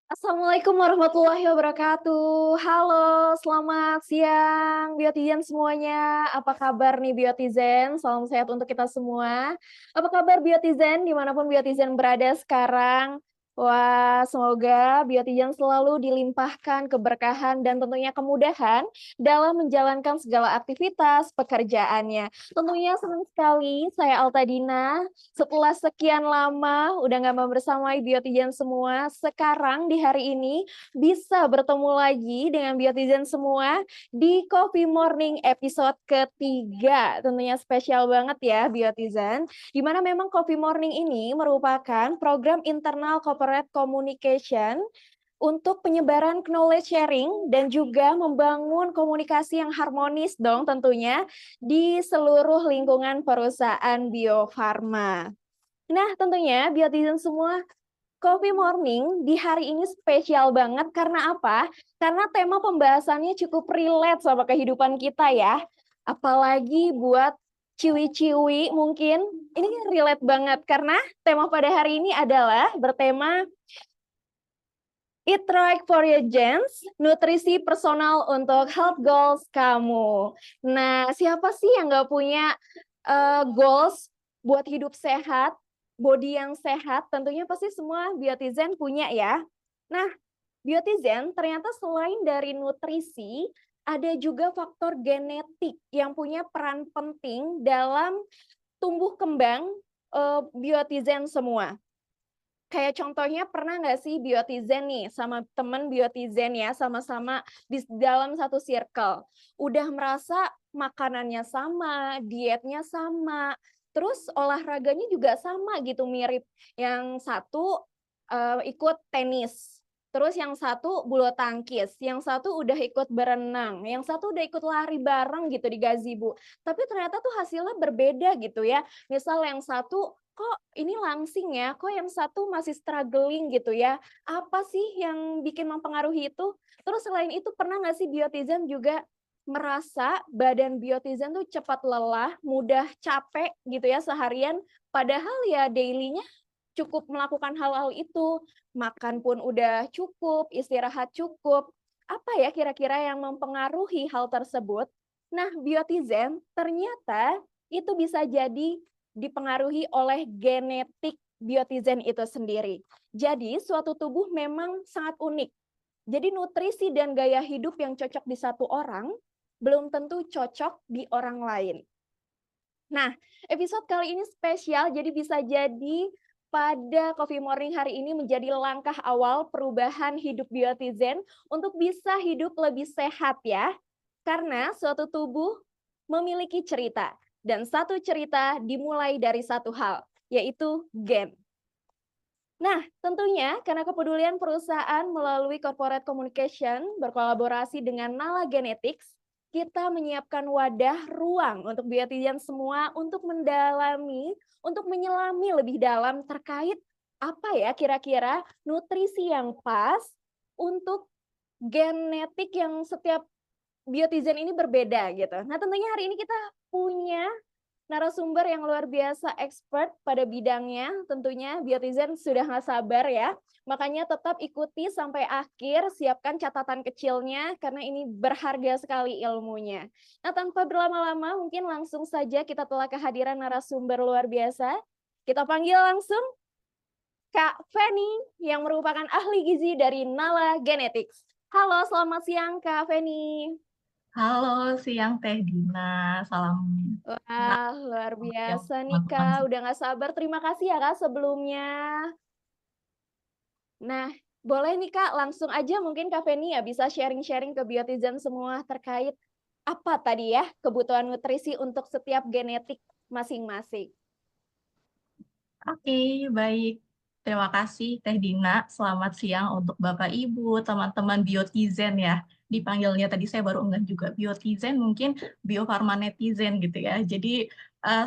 Assalamualaikum warahmatullahi wabarakatuh. Halo, selamat siang Biotizen semuanya. Apa kabar nih Biotizen? Salam sehat untuk kita semua. Apa kabar Biotizen dimanapun Biotizen berada sekarang? Wah, semoga Biotizen selalu dilimpahkan keberkahan dan tentunya kemudahan dalam menjalankan segala aktivitas pekerjaannya. Tentunya senang sekali saya Altadina setelah sekian lama udah nggak membersamai Biotizen semua, sekarang di hari ini bisa bertemu lagi dengan Biotizen semua di Coffee Morning episode ketiga. Tentunya spesial banget ya Biotizen, di mana memang Coffee Morning ini merupakan program internal corporate communication untuk penyebaran knowledge sharing dan juga membangun komunikasi yang harmonis dong tentunya di seluruh lingkungan perusahaan Bio Farma. Nah, tentunya Biotizen semua, Coffee Morning di hari ini spesial banget karena apa? Karena tema pembahasannya cukup relate sama kehidupan kita ya. Apalagi buat ciwi-ciwi mungkin ini relate banget karena tema pada hari ini adalah bertema Eat Right for Your Genes, nutrisi personal untuk health goals kamu. Nah, siapa sih yang nggak punya goals buat hidup sehat, body yang sehat? Tentunya pasti semua Biotizen punya ya. Nah, Biotizen ternyata selain dari nutrisi, ada juga faktor genetik yang punya peran penting dalam tumbuh kembang Biotizen semua. Kayak contohnya pernah nggak sih Biotizen nih sama temen Biotizen ya, sama-sama di dalam satu circle. Udah merasa makanannya sama, dietnya sama, terus olahraganya juga sama gitu, mirip. Yang satu ikut tenis, terus yang satu bulu tangkis, yang satu udah ikut berenang, yang satu udah ikut lari bareng gitu di gazebo. Tapi ternyata tuh hasilnya berbeda gitu ya. Misal yang satu kok ini langsing ya, kok yang satu masih struggling gitu ya. Apa sih yang bikin mempengaruhi itu? Terus selain itu pernah nggak sih Biotizen juga merasa badan Biotizen tuh cepat lelah, mudah capek gitu ya seharian, padahal ya daily-nya cukup melakukan hal-hal itu, makan pun udah cukup, istirahat cukup. Apa ya kira-kira yang mempengaruhi hal tersebut? Nah, Biotizen ternyata itu bisa jadi dipengaruhi oleh genetik Biotizen itu sendiri. Jadi, suatu tubuh memang sangat unik. Jadi, nutrisi dan gaya hidup yang cocok di satu orang belum tentu cocok di orang lain. Nah, episode kali ini spesial, jadi bisa jadi pada Coffee Morning hari ini menjadi langkah awal perubahan hidup Biotizen untuk bisa hidup lebih sehat ya. Karena suatu tubuh memiliki cerita, dan satu cerita dimulai dari satu hal, yaitu gen. Nah, tentunya karena kepedulian perusahaan melalui corporate communication berkolaborasi dengan Nala Genetics, kita menyiapkan wadah ruang untuk Biotizen semua untuk mendalami, untuk menyelami lebih dalam terkait apa ya kira-kira nutrisi yang pas untuk genetik yang setiap Biotizen ini berbeda gitu. Nah, tentunya hari ini kita punya narasumber yang luar biasa expert pada bidangnya, tentunya Biotizen sudah nggak sabar ya. Makanya tetap ikuti sampai akhir, siapkan catatan kecilnya karena ini berharga sekali ilmunya. Nah, tanpa berlama-lama, mungkin langsung saja kita telah kehadiran narasumber luar biasa. Kita panggil langsung Kak Feni yang merupakan ahli gizi dari Nala Genetics. Halo, selamat siang Kak Feni. Halo, siang Teh Dina. Salam kenal Wah, luar ya biasa nih teman-teman. Kak. Udah nggak sabar. Terima kasih ya Kak sebelumnya. Nah, boleh nih Kak, langsung aja mungkin Kak Feni ya bisa sharing-sharing ke Biotizen semua terkait apa tadi ya kebutuhan nutrisi untuk setiap genetik masing-masing. Oke, baik. Terima kasih Teh Dina. Selamat siang untuk Bapak Ibu, teman-teman Biotizen ya. Dipanggilnya tadi saya baru enggak juga Biotizen, mungkin Bio Farma Netizen gitu ya. Jadi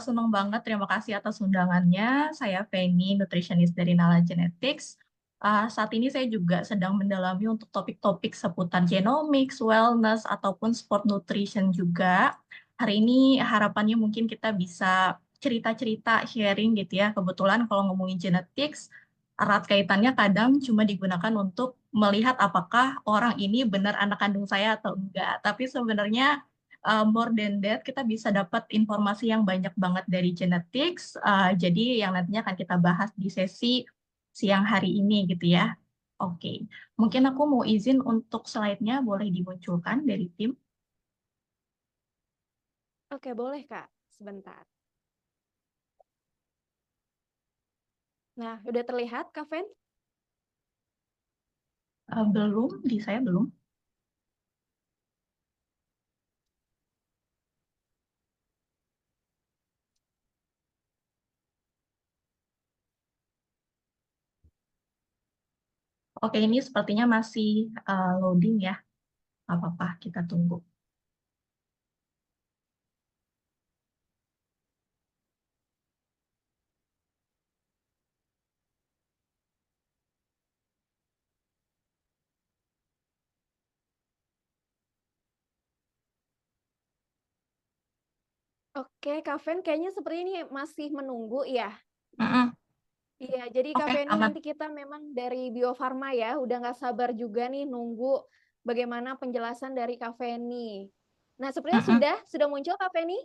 senang banget, terima kasih atas undangannya. Saya Feni, nutritionist dari Nala Genetics. Saat ini saya juga sedang mendalami untuk topik-topik seputar genomics, wellness, ataupun sport nutrition juga. Hari ini harapannya mungkin kita bisa cerita-cerita sharing gitu ya. Kebetulan kalau ngomongin genetics, erat kaitannya kadang cuma digunakan untuk melihat apakah orang ini benar anak kandung saya atau enggak. Tapi sebenarnya more than that, kita bisa dapat informasi yang banyak banget dari genetics. Jadi yang nantinya akan kita bahas di sesi siang hari ini gitu ya. Oke, mungkin aku mau izin untuk slide-nya boleh dimunculkan dari tim. Oke, boleh Kak. Sebentar. Nah, udah terlihat Kak Fen? Belum, di saya belum. Oke, ini sepertinya masih loading ya. Nggak apa-apa, kita tunggu. Oke, Kak Fen kayaknya seperti ini masih menunggu ya. Mm-mm. Iya, jadi Kak Oke, Feni aman. nanti kita memang dari Bio Farma ya, udah nggak sabar juga nih nunggu bagaimana penjelasan dari Kak Feni. Nah, sepertinya Mm-mm. sudah muncul Kak Feni?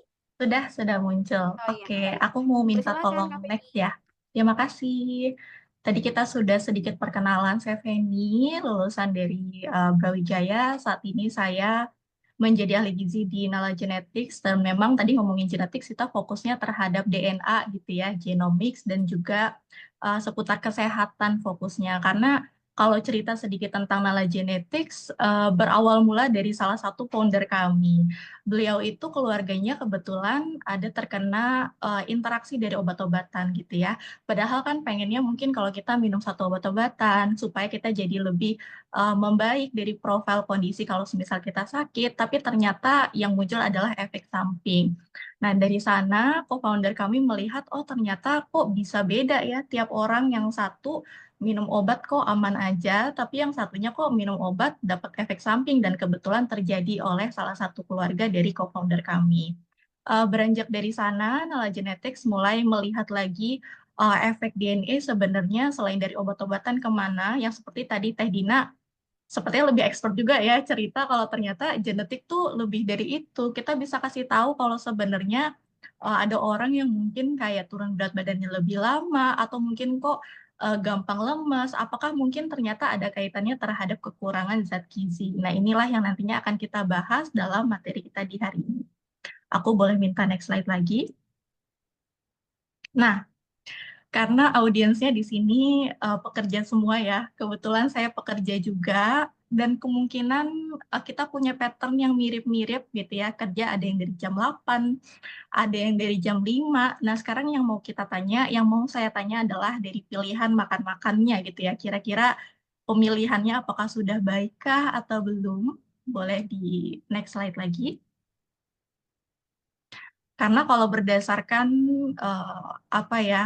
Sudah muncul. Oh iya, Oke, baik. aku mau minta Persilakan tolong Kak Feni. next ya. Terima kasih. Tadi kita sudah sedikit perkenalan, saya Feni, lulusan dari Brawijaya. Saat ini saya menjadi ahli gizi di Nala Genetics, dan memang tadi ngomongin genetics kita fokusnya terhadap DNA gitu ya, genomics, dan juga seputar kesehatan fokusnya. Karena kalau cerita sedikit tentang Nala Genetics, berawal mula dari salah satu founder kami. Beliau itu keluarganya kebetulan ada terkena interaksi dari obat-obatan gitu ya. Padahal kan pengennya mungkin kalau kita minum satu obat-obatan supaya kita jadi lebih membaik dari profil kondisi kalau semisal kita sakit, tapi ternyata yang muncul adalah efek samping. Nah, dari sana co-founder kami melihat, oh ternyata kok bisa beda ya tiap orang, yang satu minum obat kok aman aja, tapi yang satunya kok minum obat dapat efek samping, dan kebetulan terjadi oleh salah satu keluarga dari co-founder kami. Beranjak dari sana, Nala Genetics mulai melihat lagi efek DNA sebenarnya selain dari obat-obatan kemana, yang seperti tadi Teh Dina sepertinya lebih expert juga ya cerita kalau ternyata genetik tuh lebih dari itu. Kita bisa kasih tahu kalau sebenarnya ada orang yang mungkin kayak turun berat badannya lebih lama, atau mungkin kok gampang lemas. Apakah mungkin ternyata ada kaitannya terhadap kekurangan zat gizi. Nah, inilah yang nantinya akan kita bahas dalam materi kita di hari ini. Aku boleh minta next slide lagi. Nah, karena audiensnya di sini pekerja semua ya. Kebetulan saya pekerja juga, dan kemungkinan kita punya pattern yang mirip-mirip gitu ya. Kerja ada yang dari jam 8, ada yang dari jam 5. Nah, sekarang yang mau saya tanya adalah dari pilihan makan-makannya gitu ya. Kira-kira pemilihannya apakah sudah baikkah atau belum? Boleh di next slide lagi. Karena kalau berdasarkan apa ya,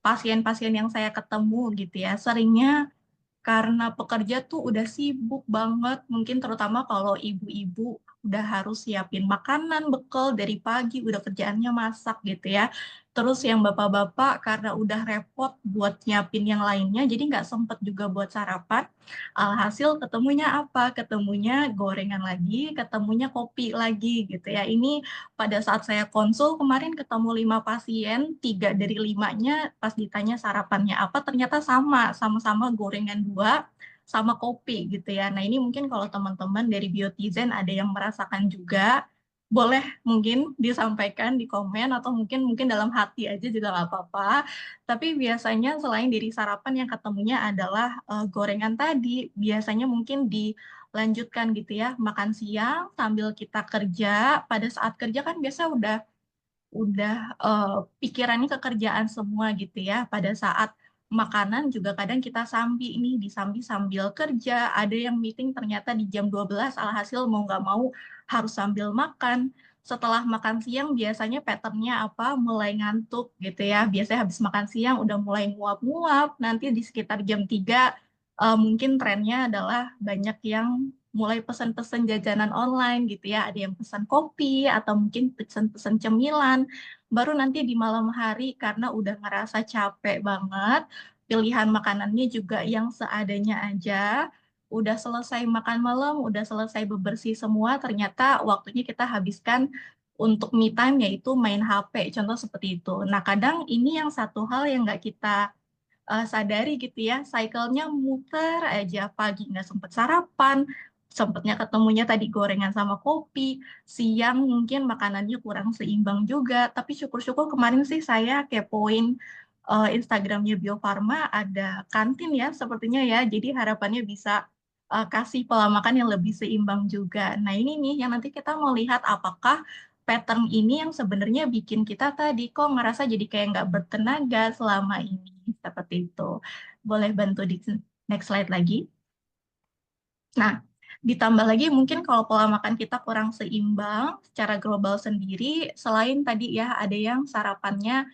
pasien-pasien yang saya ketemu gitu ya, seringnya karena pekerja tuh udah sibuk banget, mungkin terutama kalau ibu-ibu udah harus siapin makanan bekal dari pagi, udah kerjaannya masak gitu ya. Terus yang bapak-bapak karena udah repot buat nyiapin yang lainnya, jadi nggak sempet juga buat sarapan. Alhasil ketemunya apa? Ketemunya gorengan lagi, ketemunya kopi lagi gitu ya. Ini pada saat saya konsul kemarin ketemu 5 pasien, 3 dari 5-nya pas ditanya sarapannya apa, ternyata sama-sama gorengan 2 sama kopi gitu ya. Nah, ini mungkin kalau teman-teman dari Biotizen ada yang merasakan juga, boleh mungkin disampaikan di komen, atau mungkin dalam hati aja juga nggak apa-apa. Tapi biasanya selain dari sarapan, yang ketemunya adalah gorengan tadi. Biasanya mungkin dilanjutkan gitu ya, makan siang sambil kita kerja. Pada saat kerja kan biasa udah pikirannya ke kerjaan semua gitu ya. Pada saat makanan juga kadang kita sambi nih, disambi sambil kerja. Ada yang meeting ternyata di jam 12, alhasil mau nggak mau harus sambil makan. Setelah makan siang biasanya patternnya apa? Mulai ngantuk gitu ya. Biasanya habis makan siang udah mulai nguap-nguap. Nanti di sekitar jam 3 mungkin trennya adalah banyak yang mulai pesan-pesan jajanan online gitu ya. Ada yang pesan kopi atau mungkin pesan-pesan cemilan. Baru nanti di malam hari karena udah ngerasa capek banget, pilihan makanannya juga yang seadanya aja. Udah selesai makan malam, udah selesai bebersih semua, ternyata waktunya kita habiskan untuk me time yaitu main HP, contoh seperti itu. Nah, kadang ini yang satu hal yang nggak kita sadari gitu ya, cycle-nya muter aja, pagi nggak sempet sarapan, sempetnya ketemunya tadi gorengan sama kopi, siang mungkin makanannya kurang seimbang juga, tapi syukur-syukur kemarin sih saya kepoin Instagramnya Bio Farma ada kantin ya sepertinya ya, jadi harapannya bisa kasih pola makan yang lebih seimbang juga. Nah ini nih yang nanti kita mau lihat apakah pattern ini yang sebenarnya bikin kita tadi kok ngerasa jadi kayak nggak bertenaga selama ini. Seperti itu. Boleh bantu di next slide lagi. Nah, ditambah lagi mungkin kalau pola makan kita kurang seimbang secara global sendiri, selain tadi ya ada yang sarapannya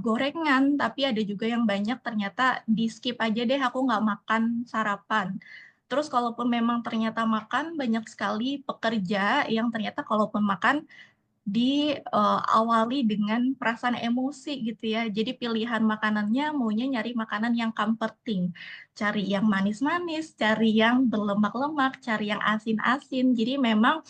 gorengan, tapi ada juga yang banyak ternyata di skip aja deh aku nggak makan sarapan. Terus kalaupun memang ternyata makan, banyak sekali pekerja yang ternyata kalaupun makan diawali dengan perasaan emosi gitu ya. Jadi pilihan makanannya maunya nyari makanan yang comforting. Cari yang manis-manis, cari yang berlemak-lemak, cari yang asin-asin. Jadi memang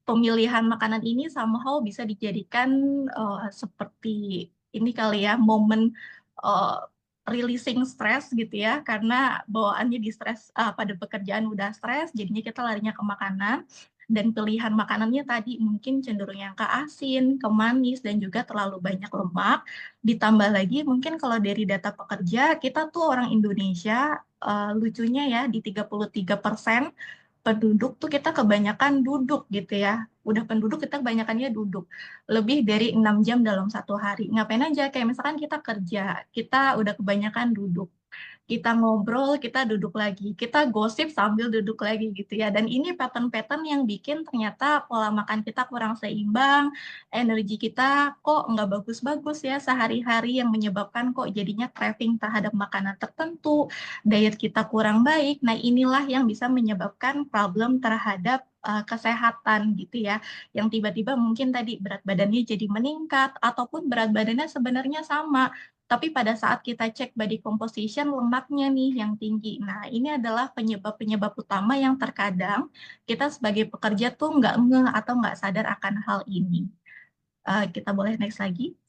pemilihan makanan ini somehow bisa dijadikan seperti ini kali ya, momen uh, releasing stress gitu ya, karena bawaannya di stres pada pekerjaan udah stres, jadinya kita larinya ke makanan. Dan pilihan makanannya tadi mungkin cenderung yang ke asin, ke manis, dan juga terlalu banyak lemak. Ditambah lagi mungkin kalau dari data pekerja, kita tuh orang Indonesia, lucunya ya di 33% penduduk tuh kita kebanyakan duduk gitu ya. Udah penduduk kita kebanyakannya duduk. Lebih dari 6 jam dalam satu hari. Ngapain aja? Kayak misalkan kita kerja, kita udah kebanyakan duduk. Kita ngobrol, kita duduk lagi. Kita gosip sambil duduk lagi gitu ya. Dan ini pattern-pattern yang bikin ternyata pola makan kita kurang seimbang, energi kita kok nggak bagus-bagus ya sehari-hari yang menyebabkan kok jadinya craving terhadap makanan tertentu, diet kita kurang baik. Nah, inilah yang bisa menyebabkan problem terhadap kesehatan gitu ya. Yang tiba-tiba mungkin tadi berat badannya jadi meningkat ataupun berat badannya sebenarnya sama, tapi pada saat kita cek body composition, lemaknya nih yang tinggi. Nah, ini adalah penyebab-penyebab utama yang terkadang kita sebagai pekerja tuh nggak ngeh atau nggak sadar akan hal ini. Kita boleh next lagi.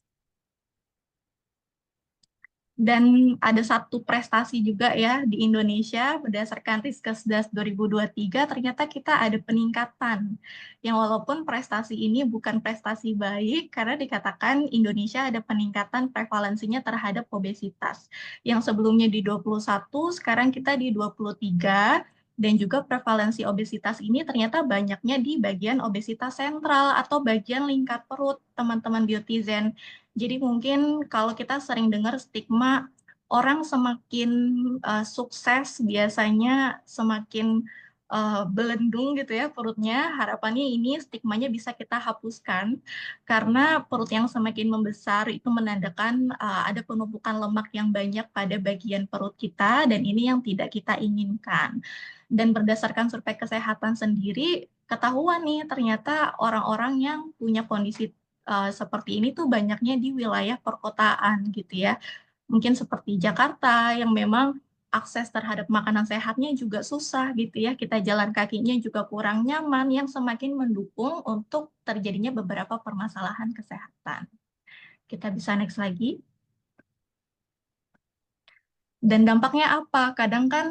Dan ada satu prestasi juga ya di Indonesia berdasarkan Riskesdas 2023 ternyata kita ada peningkatan. Yang walaupun prestasi ini bukan prestasi baik karena dikatakan Indonesia ada peningkatan prevalensinya terhadap obesitas. Yang sebelumnya di 21, sekarang kita di 23 dan juga prevalensi obesitas ini ternyata banyaknya di bagian obesitas sentral atau bagian lingkar perut teman-teman Biotizen. Jadi mungkin kalau kita sering dengar stigma orang semakin sukses biasanya semakin belendung gitu ya perutnya. Harapannya ini stigmanya bisa kita hapuskan karena perut yang semakin membesar itu menandakan ada penumpukan lemak yang banyak pada bagian perut kita dan ini yang tidak kita inginkan. Dan berdasarkan survei kesehatan sendiri ketahuan nih ternyata orang-orang yang punya kondisi seperti ini tuh banyaknya di wilayah perkotaan gitu ya. Mungkin seperti Jakarta yang memang akses terhadap makanan sehatnya juga susah gitu ya. Kita jalan kakinya juga kurang nyaman yang semakin mendukung untuk terjadinya beberapa permasalahan kesehatan. Kita bisa next lagi. Dan dampaknya apa? Kadang kan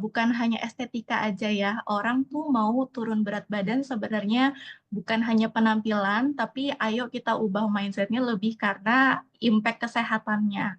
bukan hanya estetika aja ya. Orang tuh mau turun berat badan sebenarnya bukan hanya penampilan, tapi ayo kita ubah mindsetnya lebih karena impact kesehatannya.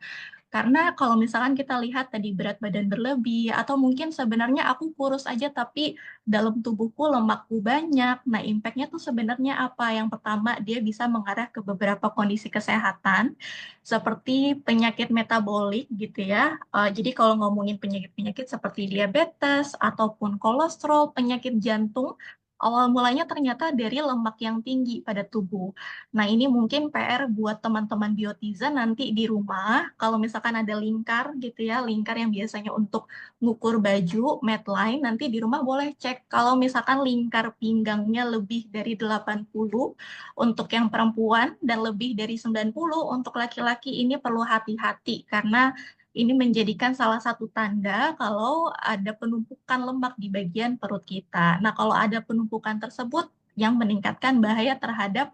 Karena kalau misalkan kita lihat tadi berat badan berlebih, atau mungkin sebenarnya aku kurus aja tapi dalam tubuhku lemakku banyak. Nah, impact-nya tuh sebenarnya apa? Yang pertama, dia bisa mengarah ke beberapa kondisi kesehatan, seperti penyakit metabolik gitu ya. Jadi kalau ngomongin penyakit-penyakit seperti diabetes, ataupun kolesterol, penyakit jantung, awal mulanya ternyata dari lemak yang tinggi pada tubuh. Nah, ini mungkin PR buat teman-teman biotizen nanti di rumah. Kalau misalkan ada lingkar gitu ya, lingkar yang biasanya untuk ngukur baju, medline, nanti di rumah boleh cek. Kalau misalkan lingkar pinggangnya lebih dari 80 untuk yang perempuan dan lebih dari 90 untuk laki-laki, ini perlu hati-hati karena Ini menjadikan salah satu tanda kalau ada penumpukan lemak di bagian perut kita. Nah, kalau ada penumpukan tersebut yang meningkatkan bahaya terhadap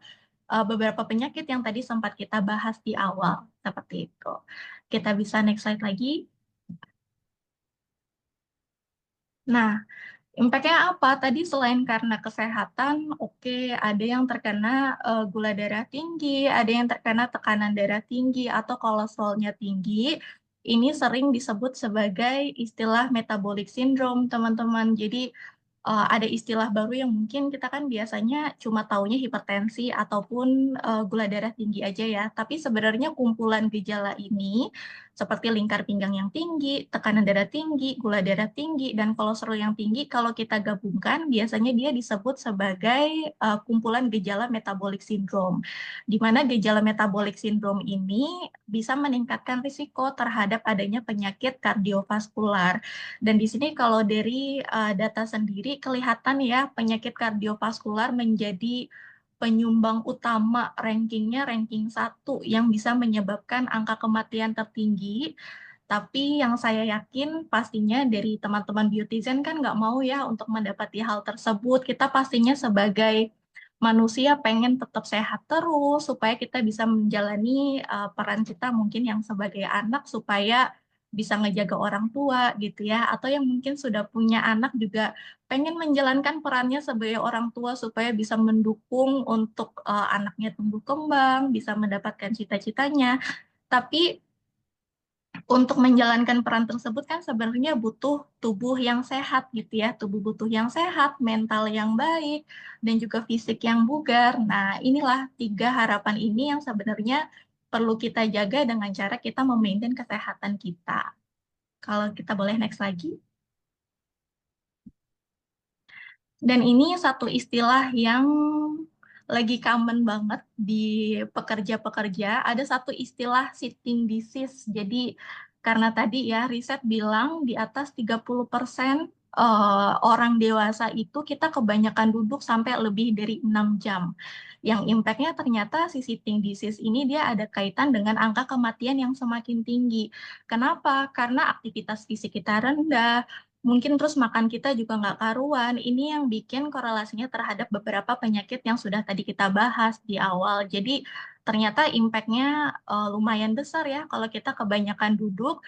beberapa penyakit yang tadi sempat kita bahas di awal, seperti itu. Kita bisa next slide lagi. Nah, impact-nya apa? Tadi selain karena kesehatan, oke, ada yang terkena gula darah tinggi, ada yang terkena tekanan darah tinggi, atau kolesterolnya tinggi. Ini sering disebut sebagai istilah metabolic syndrome, teman-teman. Jadi, ada istilah baru yang mungkin kita kan biasanya cuma taunya hipertensi ataupun gula darah tinggi aja ya. Tapi sebenarnya kumpulan gejala ini seperti lingkar pinggang yang tinggi, tekanan darah tinggi, gula darah tinggi, dan kolesterol yang tinggi, kalau kita gabungkan, biasanya dia disebut sebagai kumpulan gejala metabolic syndrome. Di mana gejala metabolic syndrome ini bisa meningkatkan risiko terhadap adanya penyakit kardiovaskular. Dan di sini kalau dari data sendiri kelihatan ya penyakit kardiovaskular menjadi penyumbang utama rankingnya ranking 1 yang bisa menyebabkan angka kematian tertinggi. Tapi yang saya yakin pastinya dari teman-teman Beautyzen kan nggak mau ya untuk mendapati hal tersebut. Kita pastinya sebagai manusia pengen tetap sehat terus supaya kita bisa menjalani peran kita mungkin yang sebagai anak supaya bisa ngejaga orang tua gitu ya. Atau yang mungkin sudah punya anak juga pengen menjalankan perannya sebagai orang tua supaya bisa mendukung untuk anaknya tumbuh kembang, bisa mendapatkan cita-citanya. Tapi untuk menjalankan peran tersebut kan sebenarnya butuh tubuh yang sehat gitu ya, tubuh butuh yang sehat, mental yang baik, dan juga fisik yang bugar. Nah, inilah 3 harapan ini yang sebenarnya perlu kita jaga dengan cara kita memaintain kesehatan kita. Kalau kita boleh next lagi. Dan ini satu istilah yang lagi common banget di pekerja-pekerja. Ada satu istilah sitting disease. Jadi karena tadi ya riset bilang di atas 30% orang dewasa itu kita kebanyakan duduk sampai lebih dari 6 jam. Yang impact-nya ternyata si sitting disease ini dia ada kaitan dengan angka kematian yang semakin tinggi. Kenapa? Karena aktivitas fisik kita rendah, mungkin terus makan kita juga nggak karuan. Ini yang bikin korelasinya terhadap beberapa penyakit yang sudah tadi kita bahas di awal. Jadi ternyata impact-nya lumayan besar ya kalau kita kebanyakan duduk.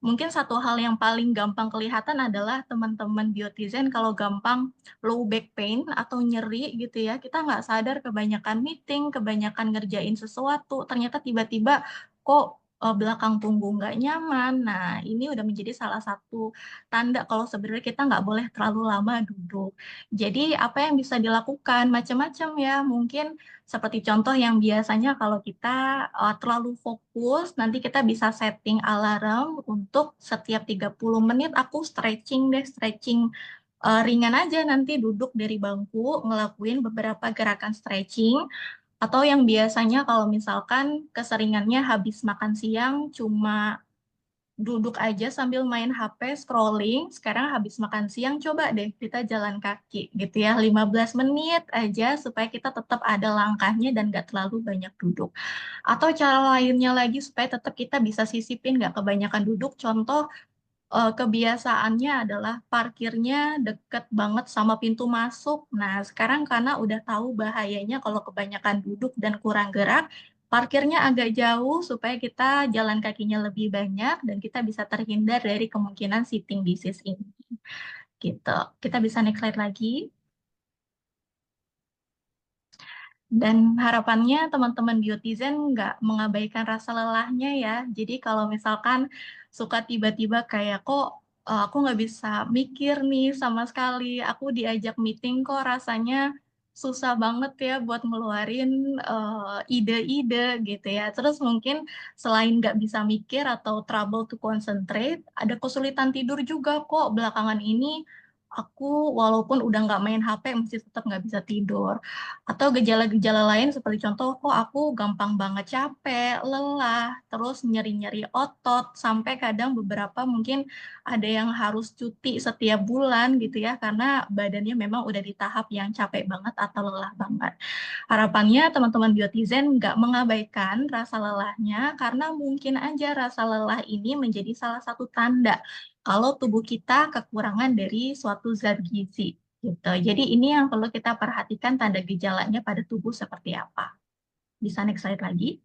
Mungkin satu hal yang paling gampang kelihatan adalah teman-teman Biotizen kalau gampang low back pain atau nyeri gitu ya. Kita nggak sadar kebanyakan meeting, kebanyakan ngerjain sesuatu, ternyata tiba-tiba kok belakang punggung nggak nyaman. Nah, ini udah menjadi salah satu tanda kalau sebenarnya kita nggak boleh terlalu lama duduk. Jadi apa yang bisa dilakukan? Macam-macam ya. Mungkin seperti contoh yang biasanya kalau kita terlalu fokus, nanti kita bisa setting alarm untuk setiap 30 menit aku stretching deh, stretching ringan aja nanti duduk dari bangku, ngelakuin beberapa gerakan stretching. Atau yang biasanya kalau misalkan keseringannya habis makan siang cuma duduk aja sambil main HP scrolling. Sekarang habis makan siang coba deh kita jalan kaki gitu ya 15 menit aja supaya kita tetap ada langkahnya dan gak terlalu banyak duduk. Atau cara lainnya lagi supaya tetap kita bisa sisipin gak kebanyakan duduk. Contoh kebiasaannya adalah parkirnya deket banget sama pintu masuk. Nah, sekarang karena udah tahu bahayanya kalau kebanyakan duduk dan kurang gerak, parkirnya agak jauh supaya kita jalan kakinya lebih banyak dan kita bisa terhindar dari kemungkinan sitting disease ini. Gitu. Kita bisa next slide lagi. Dan harapannya teman-teman Biotizen nggak mengabaikan rasa lelahnya ya. Jadi kalau misalkan suka tiba-tiba kayak kok aku nggak bisa mikir nih sama sekali, aku diajak meeting kok rasanya susah banget ya buat ngeluarin ide-ide gitu ya. Terus mungkin selain nggak bisa mikir atau trouble to concentrate, ada kesulitan tidur juga kok belakangan ini aku walaupun udah nggak main HP masih tetap nggak bisa tidur. Atau gejala-gejala lain seperti contoh, kok aku gampang banget capek, lelah, terus nyeri-nyeri otot, sampai kadang beberapa mungkin ada yang harus cuti setiap bulan gitu ya, karena badannya memang udah di tahap yang capek banget atau lelah banget. Harapannya teman-teman biotizen nggak mengabaikan rasa lelahnya, karena mungkin aja rasa lelah ini menjadi salah satu tanda kalau tubuh kita kekurangan dari suatu zat gizi gitu. Jadi ini yang perlu kita perhatikan tanda gejalanya pada tubuh seperti apa. Bisa next slide lagi.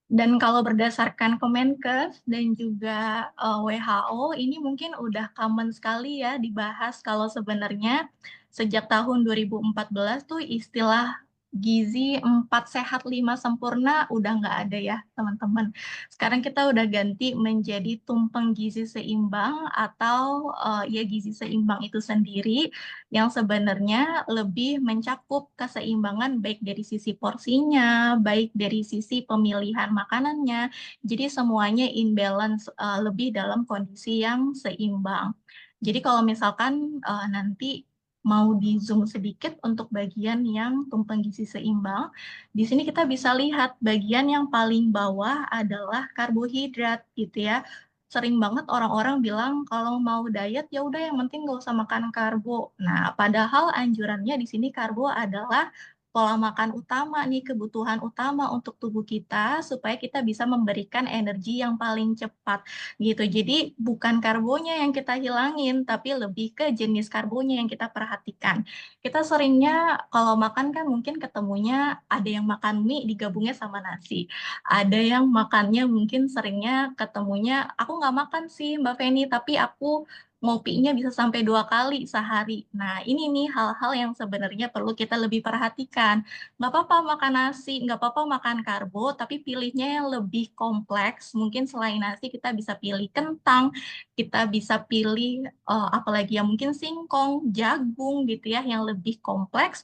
Dan kalau berdasarkan Kemenkes dan juga WHO, ini mungkin udah common sekali ya dibahas kalau sebenarnya sejak tahun 2014 tuh istilah gizi 4 sehat 5 sempurna udah nggak ada ya teman-teman. Sekarang kita udah ganti menjadi tumpeng gizi seimbang atau ya gizi seimbang itu sendiri yang sebenarnya lebih mencakup keseimbangan baik dari sisi porsinya, baik dari sisi pemilihan makanannya. Jadi semuanya in balance, lebih dalam kondisi yang seimbang. Jadi kalau misalkan nanti mau di zoom sedikit untuk bagian yang tumpeng gizi seimbang, di sini kita bisa lihat bagian yang paling bawah adalah karbohidrat gitu ya. Sering banget orang-orang bilang kalau mau diet ya udah yang penting nggak usah makan karbo. Nah, padahal anjurannya di sini karbo adalah pola makan utama nih, kebutuhan utama untuk tubuh kita supaya kita bisa memberikan energi yang paling cepat gitu. Jadi bukan karbonya yang kita hilangin, tapi lebih ke jenis karbonya yang kita perhatikan. Kita seringnya kalau makan kan mungkin ketemunya ada yang makan mie digabungnya sama nasi. Ada yang makannya mungkin seringnya ketemunya, aku nggak makan sih Mbak Feni, tapi aku ngopinya bisa sampai 2 kali sehari. Nah, ini nih hal-hal yang sebenarnya perlu kita lebih perhatikan. Nggak apa-apa makan nasi, nggak apa-apa makan karbo, tapi pilihnya yang lebih kompleks. Mungkin selain nasi kita bisa pilih kentang, kita bisa pilih apalagi yang mungkin singkong, jagung gitu ya, yang lebih kompleks.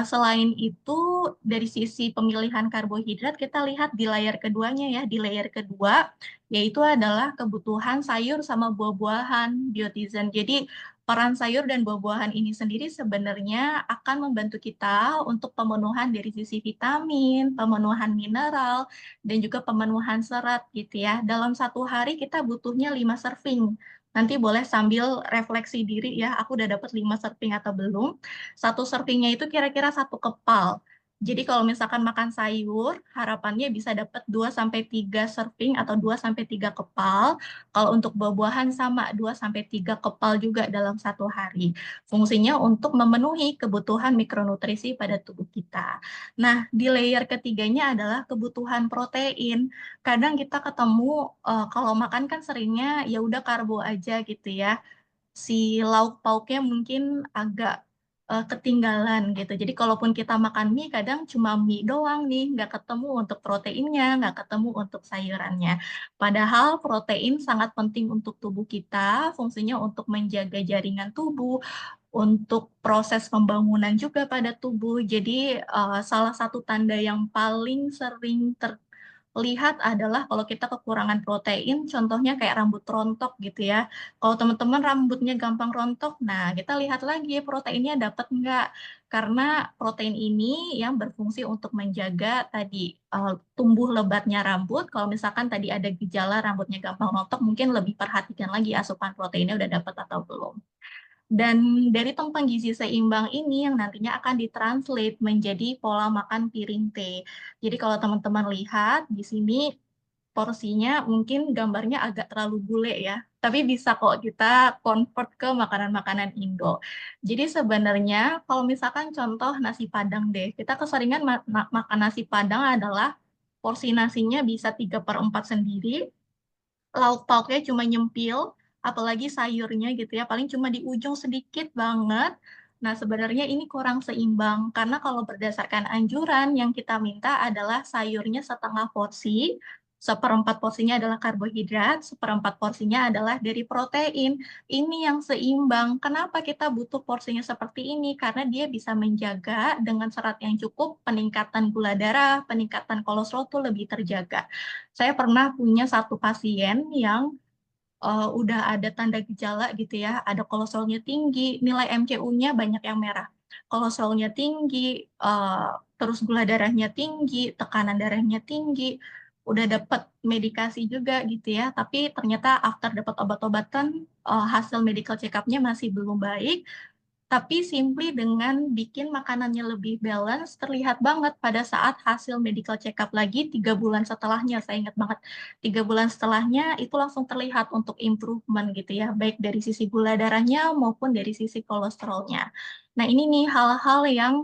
Selain itu, dari sisi pemilihan karbohidrat, kita lihat di layar keduanya ya. Di layar kedua, yaitu adalah kebutuhan sayur sama buah-buahan biotizen. Jadi, peran sayur dan buah-buahan ini sendiri sebenarnya akan membantu kita untuk pemenuhan dari sisi vitamin, pemenuhan mineral, dan juga pemenuhan serat gitu ya. Dalam satu hari kita butuhnya 5 serving. Nanti boleh sambil refleksi diri ya, aku udah dapat 5 serving atau belum. Satu servingnya itu kira-kira 1 kepal. Jadi kalau misalkan makan sayur, harapannya bisa dapat 2 sampai 3 serving atau 2 sampai 3 kepal. Kalau untuk buah-buahan sama 2 sampai 3 kepal juga dalam satu hari. Fungsinya untuk memenuhi kebutuhan mikronutrisi pada tubuh kita. Nah, di layer ketiganya adalah kebutuhan protein. Kadang kita ketemu kalau makan kan seringnya ya udah karbo aja gitu ya, si lauk pauknya mungkin agak ketinggalan gitu. Jadi kalaupun kita makan mie, kadang cuma mie doang nih, nggak ketemu untuk proteinnya, nggak ketemu untuk sayurannya. Padahal protein sangat penting untuk tubuh kita, fungsinya untuk menjaga jaringan tubuh, untuk proses pembangunan juga pada tubuh. Jadi salah satu tanda yang paling sering lihat adalah kalau kita kekurangan protein, contohnya kayak rambut rontok gitu ya. Kalau teman-teman rambutnya gampang rontok, nah kita lihat lagi proteinnya dapat nggak? Karena protein ini yang berfungsi untuk menjaga tadi tumbuh lebatnya rambut. Kalau misalkan tadi ada gejala rambutnya gampang rontok, mungkin lebih perhatikan lagi asupan proteinnya udah dapat atau belum. Dan dari tumpeng gizi seimbang ini yang nantinya akan ditranslate menjadi pola makan piring T. Jadi kalau teman-teman lihat di sini porsinya mungkin gambarnya agak terlalu bule ya, tapi bisa kok kita convert ke makanan-makanan Indo. Jadi sebenarnya kalau misalkan contoh nasi Padang deh, kita keseringan makan nasi Padang adalah porsi nasinya bisa 3/4 sendiri, lauk pauknya cuma nyempil, apalagi sayurnya gitu ya, paling cuma di ujung sedikit banget. Nah, sebenarnya ini kurang seimbang, karena kalau berdasarkan anjuran yang kita minta adalah sayurnya setengah porsi, 1/4 porsinya adalah karbohidrat, 1/4 porsinya adalah dari protein. Ini yang seimbang. Kenapa kita butuh porsinya seperti ini? Karena dia bisa menjaga dengan serat yang cukup, peningkatan gula darah, peningkatan kolesterol tuh lebih terjaga. Saya pernah punya satu pasien yang udah ada tanda gejala gitu ya, ada kolesterolnya tinggi, nilai MCU-nya banyak yang merah. Kolesterolnya tinggi, terus gula darahnya tinggi, tekanan darahnya tinggi, udah dapat medikasi juga gitu ya, tapi ternyata after dapat obat-obatan, hasil medical check up-nya masih belum baik, tapi simply dengan bikin makanannya lebih balance, terlihat banget pada saat hasil medical check up lagi 3 bulan setelahnya, saya ingat banget. 3 bulan setelahnya itu langsung terlihat untuk improvement gitu ya, baik dari sisi gula darahnya maupun dari sisi kolesterolnya. Nah ini nih hal-hal yang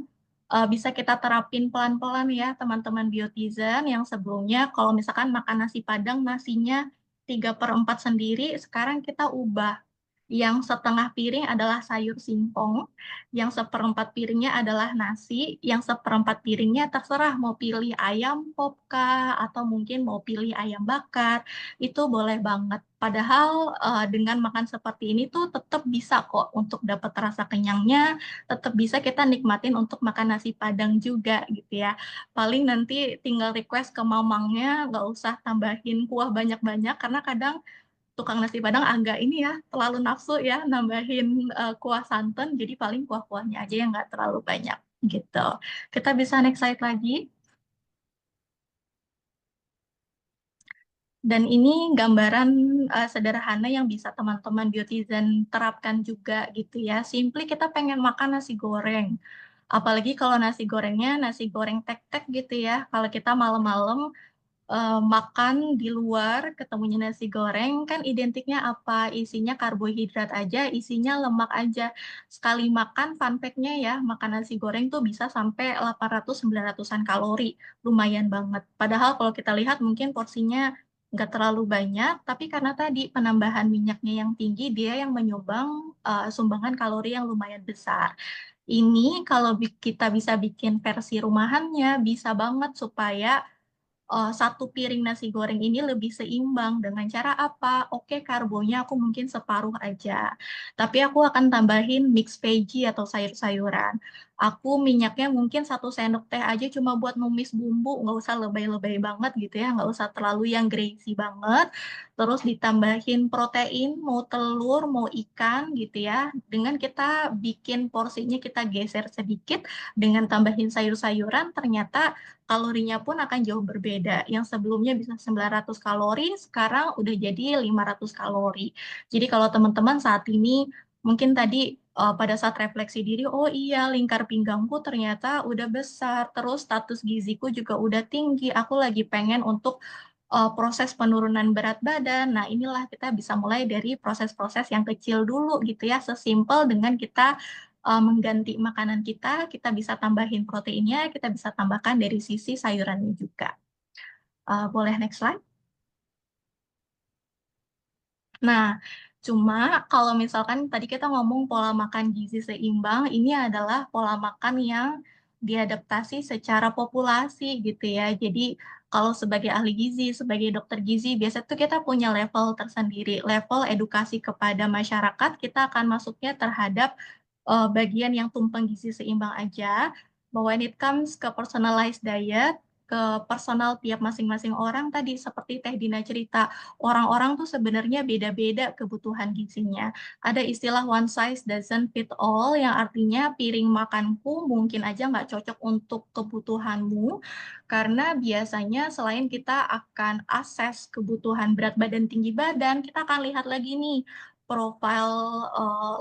bisa kita terapin pelan-pelan ya teman-teman Biotizen yang sebelumnya kalau misalkan makan nasi Padang nasinya 3/4 sendiri, sekarang kita ubah yang setengah piring adalah sayur singkong, yang seperempat piringnya adalah nasi, yang seperempat piringnya terserah mau pilih ayam pop kah, atau mungkin mau pilih ayam bakar, itu boleh banget. Padahal dengan makan seperti ini tuh tetap bisa kok untuk dapat rasa kenyangnya, tetap bisa kita nikmatin untuk makan nasi Padang juga gitu ya. Paling nanti tinggal request ke mamangnya, nggak usah tambahin kuah banyak-banyak, karena kadang tukang nasi Padang agak ini ya, terlalu nafsu ya nambahin kuah santan, jadi paling kuah-kuahnya aja yang nggak terlalu banyak gitu. Kita bisa next slide lagi. Dan ini gambaran sederhana yang bisa teman-teman Biotizen terapkan juga gitu ya. Simply kita pengen makan nasi goreng. Apalagi kalau nasi gorengnya nasi goreng tek-tek gitu ya. Kalau kita malam-malam makan di luar ketemunya nasi goreng kan identiknya apa? Isinya karbohidrat aja, isinya lemak aja. Sekali makan fun fact-nya ya, makan nasi goreng tuh bisa sampai 800-900-an kalori. Lumayan banget. Padahal kalau kita lihat mungkin porsinya nggak terlalu banyak, tapi karena tadi penambahan minyaknya yang tinggi, dia yang menyumbang sumbangan kalori yang lumayan besar. Ini kalau kita bisa bikin versi rumahannya, bisa banget supaya satu piring nasi goreng ini lebih seimbang dengan cara apa? Oke, karbonya aku mungkin separuh aja, tapi aku akan tambahin mix veggie atau sayur-sayuran. Aku minyaknya mungkin 1 sendok teh aja cuma buat numis bumbu, nggak usah lebay-lebay banget gitu ya, nggak usah terlalu yang greasy banget. Terus ditambahin protein, mau telur, mau ikan gitu ya. Dengan kita bikin porsinya kita geser sedikit, dengan tambahin sayur-sayuran, ternyata kalorinya pun akan jauh berbeda. Yang sebelumnya bisa 900 kalori, sekarang udah jadi 500 kalori. Jadi kalau teman-teman saat ini mungkin tadi pada saat refleksi diri, oh iya lingkar pinggangku ternyata udah besar, terus status giziku juga udah tinggi, aku lagi pengen untuk proses penurunan berat badan. Nah, inilah kita bisa mulai dari proses-proses yang kecil dulu gitu ya, sesimpel dengan kita mengganti makanan kita, kita bisa tambahin proteinnya, kita bisa tambahkan dari sisi sayurannya juga. Boleh next slide? Nah, cuma kalau misalkan tadi kita ngomong pola makan gizi seimbang, ini adalah pola makan yang diadaptasi secara populasi gitu ya. Jadi kalau sebagai ahli gizi, sebagai dokter gizi, biasanya tuh kita punya level tersendiri, level edukasi kepada masyarakat, kita akan masuknya terhadap bagian yang tumpang gizi seimbang aja. But when it comes ke personalized diet, ke personal tiap masing-masing orang tadi seperti Teh Dina cerita, orang-orang tuh sebenarnya beda-beda kebutuhan gizinya. Ada istilah one size doesn't fit all, yang artinya piring makanku mungkin aja nggak cocok untuk kebutuhanmu, karena biasanya selain kita akan akses kebutuhan berat badan, tinggi badan, kita akan lihat lagi nih, profil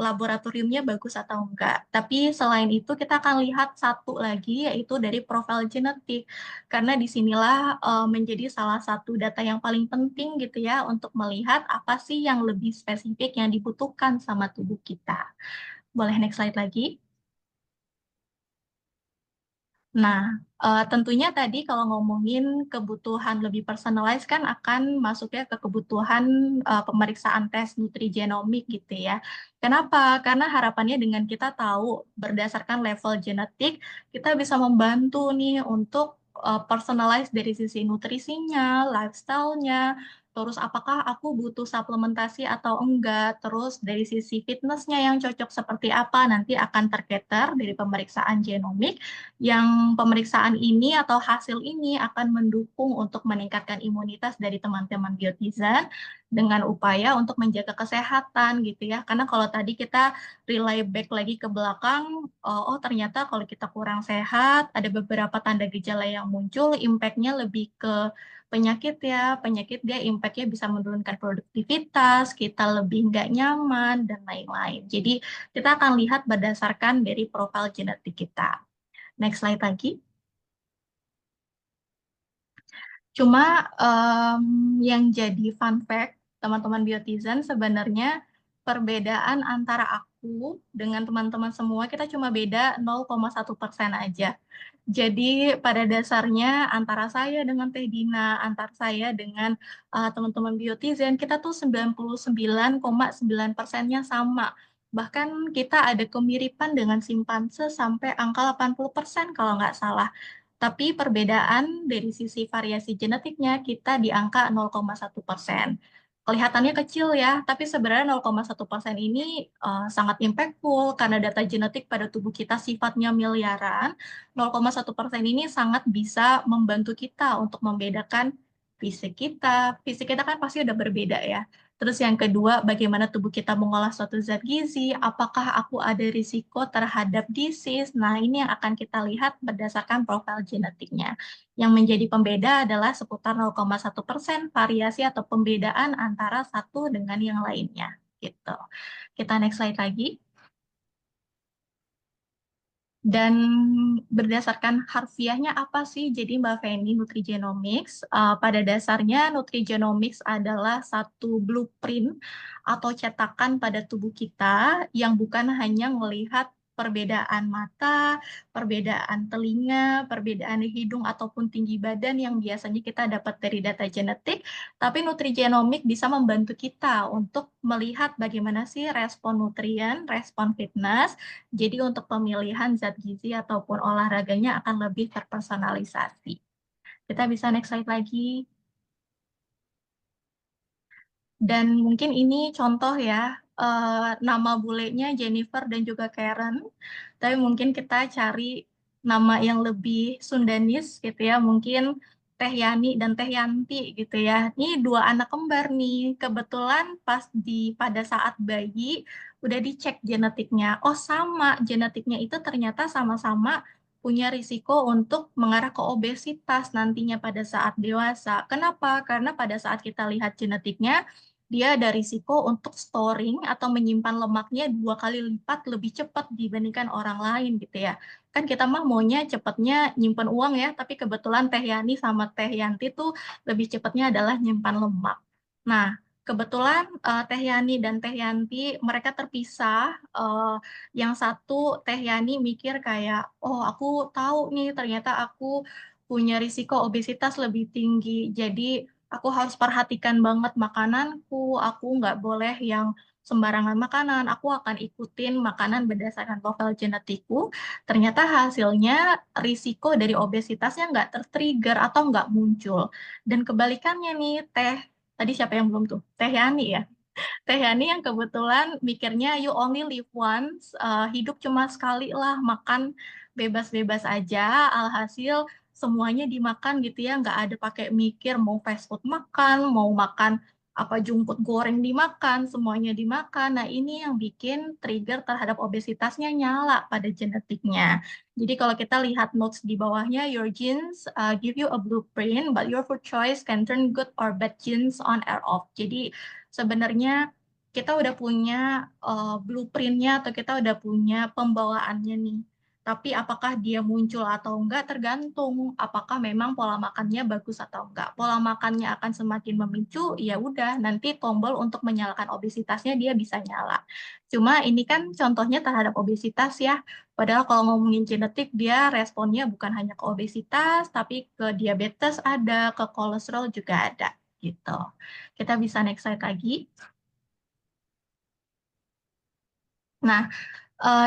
laboratoriumnya bagus atau enggak. Tapi selain itu kita akan lihat satu lagi yaitu dari profil genetik. Karena disinilah menjadi salah satu data yang paling penting gitu ya untuk melihat apa sih yang lebih spesifik yang dibutuhkan sama tubuh kita. Boleh next slide lagi? Nah, tentunya tadi kalau ngomongin kebutuhan lebih personalized kan akan masuknya ke kebutuhan pemeriksaan tes nutrigenomik gitu ya. Kenapa? Karena harapannya dengan kita tahu berdasarkan level genetik, kita bisa membantu nih untuk personalized dari sisi nutrisinya, lifestyle-nya, terus apakah aku butuh suplementasi atau enggak, terus dari sisi fitnessnya yang cocok seperti apa, nanti akan tercater dari pemeriksaan genomik, yang pemeriksaan ini atau hasil ini akan mendukung untuk meningkatkan imunitas dari teman-teman biotizen dengan upaya untuk menjaga kesehatan gitu ya. Karena kalau tadi kita relay back lagi ke belakang, oh ternyata kalau kita kurang sehat, ada beberapa tanda gejala yang muncul, impact-nya lebih ke penyakit ya, penyakit dia impact-nya bisa menurunkan produktivitas, kita lebih nggak nyaman, dan lain-lain. Jadi kita akan lihat berdasarkan dari profil genetik kita. Next slide lagi. Cuma yang jadi fun fact, teman-teman biotizen, sebenarnya perbedaan antara aku dengan teman-teman semua, kita cuma beda 0,1% aja. Jadi pada dasarnya antara saya dengan Teh Dina, antara saya dengan teman-teman biotizen, kita tuh 99,9%-nya sama. Bahkan kita ada kemiripan dengan simpanse sampai angka 80% kalau nggak salah. Tapi perbedaan dari sisi variasi genetiknya kita di angka 0,1%. Kelihatannya kecil ya, tapi sebenarnya 0,1% ini sangat impactful karena data genetik pada tubuh kita sifatnya miliaran. 0,1% ini sangat bisa membantu kita untuk membedakan fisik kita. Fisik kita kan pasti udah berbeda ya. Terus yang kedua, bagaimana tubuh kita mengolah suatu zat gizi, apakah aku ada risiko terhadap disease. Nah, ini yang akan kita lihat berdasarkan profil genetiknya. Yang menjadi pembeda adalah seputar 0,1% variasi atau pembedaan antara satu dengan yang lainnya. Gitu. Kita next slide lagi. Dan berdasarkan harfiahnya apa sih? Jadi Mbak Feni, Nutrigenomics, pada dasarnya Nutrigenomics adalah satu blueprint atau cetakan pada tubuh kita yang bukan hanya melihat perbedaan mata, perbedaan telinga, perbedaan hidung ataupun tinggi badan yang biasanya kita dapat dari data genetik, tapi Nutrigenomics bisa membantu kita untuk melihat bagaimana sih respon nutrien, respon fitness. Jadi untuk pemilihan zat gizi ataupun olahraganya akan lebih terpersonalisasi. Kita bisa next slide lagi. Dan mungkin ini contoh ya, nama bulenya Jennifer dan juga Karen. Tapi mungkin kita cari nama yang lebih Sundanis gitu ya, mungkin Teh Yani dan Teh Yanti gitu ya. Ini dua anak kembar nih. Kebetulan pas pada saat bayi udah dicek genetiknya. Oh sama, genetiknya itu ternyata sama-sama punya risiko untuk mengarah ke obesitas nantinya pada saat dewasa. Kenapa? Karena pada saat kita lihat genetiknya, dia ada risiko untuk storing atau menyimpan lemaknya 2 kali lipat lebih cepat dibandingkan orang lain gitu ya. Kan kita mah maunya cepatnya nyimpan uang ya, tapi kebetulan Teh Yani sama Teh Yanti tuh lebih cepatnya adalah nyimpan lemak. Nah, kebetulan Teh Yani dan Teh Yanti mereka terpisah. Yang satu Teh Yani mikir kayak, oh aku tahu nih ternyata aku punya risiko obesitas lebih tinggi. Jadi aku harus perhatikan banget makananku, aku nggak boleh yang sembarangan makanan, aku akan ikutin makanan berdasarkan profil genetikku. Ternyata hasilnya risiko dari obesitasnya nggak tertrigger atau nggak muncul. Dan kebalikannya nih, tadi siapa yang belum tuh? Teh Yani ya? Teh Yani yang kebetulan mikirnya you only live once, hidup cuma sekali lah, makan bebas-bebas aja, alhasil semuanya dimakan gitu ya, nggak ada pakai mikir mau fast food makan, mau makan apa jungkut goreng dimakan, semuanya dimakan. Nah ini yang bikin trigger terhadap obesitasnya nyala pada genetiknya. Jadi kalau kita lihat notes di bawahnya, your genes give you a blueprint, but your food choice can turn good or bad genes on or off. Jadi sebenarnya kita udah punya blueprintnya atau kita udah punya pembawaannya nih. Tapi apakah dia muncul atau enggak tergantung apakah memang pola makannya bagus atau enggak. Pola makannya akan semakin memicu, ya udah nanti tombol untuk menyalakan obesitasnya dia bisa nyala. Cuma ini kan contohnya terhadap obesitas ya. Padahal kalau ngomongin genetik dia responnya bukan hanya ke obesitas, tapi ke diabetes ada, ke kolesterol juga ada gitu. Kita bisa next slide lagi. Nah,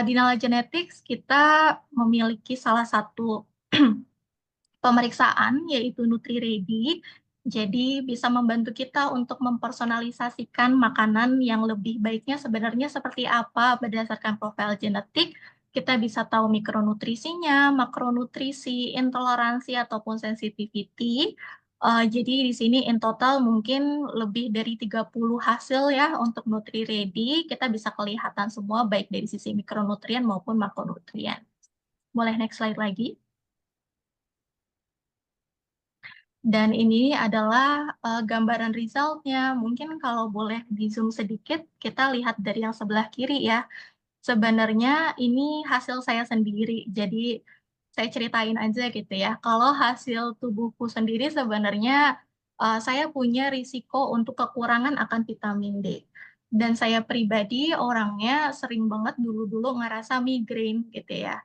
di Nala Genetics kita memiliki salah satu pemeriksaan yaitu NutriReady. Jadi bisa membantu kita untuk mempersonalisasikan makanan yang lebih baiknya sebenarnya seperti apa berdasarkan profil genetik. Kita bisa tahu mikronutrisinya, makronutrisi, intoleransi ataupun sensitivity. Jadi di sini in total mungkin lebih dari 30 hasil ya untuk Nutri Ready. Kita bisa kelihatan semua baik dari sisi mikronutrien maupun makronutrien. Boleh next slide lagi. Dan ini adalah gambaran resultnya. Mungkin kalau boleh di zoom sedikit, kita lihat dari yang sebelah kiri ya. Sebenarnya ini hasil saya sendiri. Jadi saya ceritain aja gitu ya. Kalau hasil tubuhku sendiri sebenarnya saya punya risiko untuk kekurangan akan vitamin D. Dan saya pribadi orangnya sering banget dulu-dulu ngerasa migrain gitu ya.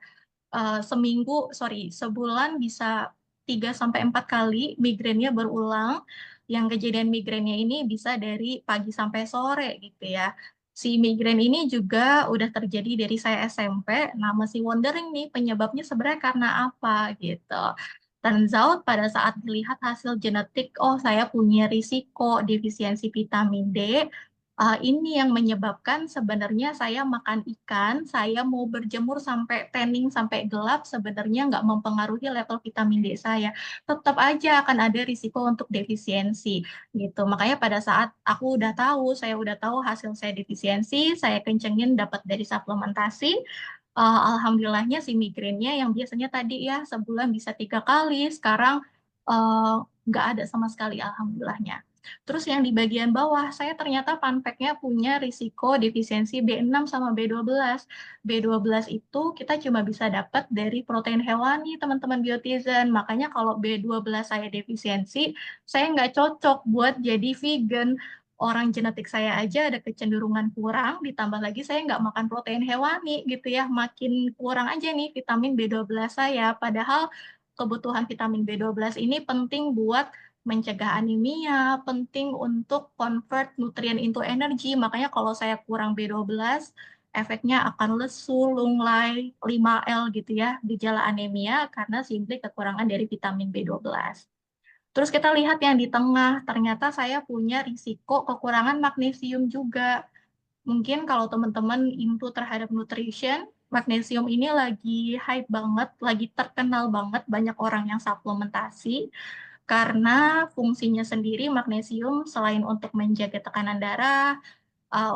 Sebulan bisa 3 sampai 4 kali migrainnya berulang. Yang kejadian migrainnya ini bisa dari pagi sampai sore gitu ya. Si migrain ini juga udah terjadi dari saya SMP. Nah, masih wondering nih penyebabnya sebenarnya karena apa gitu. Turns out pada saat dilihat hasil genetik, oh saya punya risiko defisiensi vitamin D. Ini yang menyebabkan sebenarnya saya makan ikan, saya mau berjemur sampai tanning, sampai gelap, sebenarnya nggak mempengaruhi level vitamin D saya. Tetap aja akan ada risiko untuk defisiensi, gitu. Makanya pada saat aku udah tahu, saya udah tahu hasil saya defisiensi, saya kencengin dapat dari suplementasi, alhamdulillahnya si migrainnya yang biasanya tadi ya sebulan bisa 3 kali, sekarang eh, nggak ada sama sekali, alhamdulillahnya. Terus yang di bagian bawah, saya ternyata fun fact-nya punya risiko defisiensi B6 sama B12. B12 itu kita cuma bisa dapat dari protein hewani, teman-teman biotizen. Makanya kalau B12 saya defisiensi, saya nggak cocok buat jadi vegan. Orang genetik saya aja ada kecenderungan kurang, ditambah lagi saya nggak makan protein hewani gitu ya, makin kurang aja nih vitamin B12 saya. Padahal kebutuhan vitamin B12 ini penting buat mencegah anemia, penting untuk convert nutrien into energi. Makanya kalau saya kurang B12, efeknya akan lesu, lunglai, 5L gitu ya, gejala anemia karena simply kekurangan dari vitamin B12. Terus kita lihat yang di tengah, ternyata saya punya risiko kekurangan magnesium juga. Mungkin kalau teman-teman into terhadap nutrition, magnesium ini lagi hype banget, lagi terkenal banget, banyak orang yang suplementasi. Karena fungsinya sendiri magnesium selain untuk menjaga tekanan darah,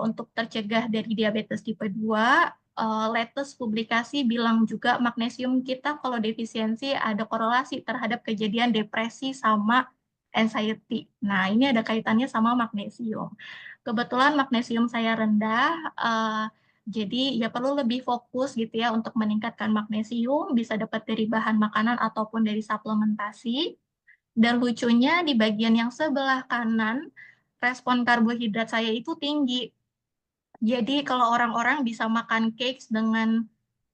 untuk tercegah dari diabetes tipe 2, latest publikasi bilang juga magnesium kita kalau defisiensi ada korelasi terhadap kejadian depresi sama anxiety. Nah, ini ada kaitannya sama magnesium. Kebetulan magnesium saya rendah, jadi ya perlu lebih fokus gitu ya untuk meningkatkan magnesium, bisa dapat dari bahan makanan ataupun dari suplementasi. Dan lucunya di bagian yang sebelah kanan, respon karbohidrat saya itu tinggi. Jadi kalau orang-orang bisa makan cakes dengan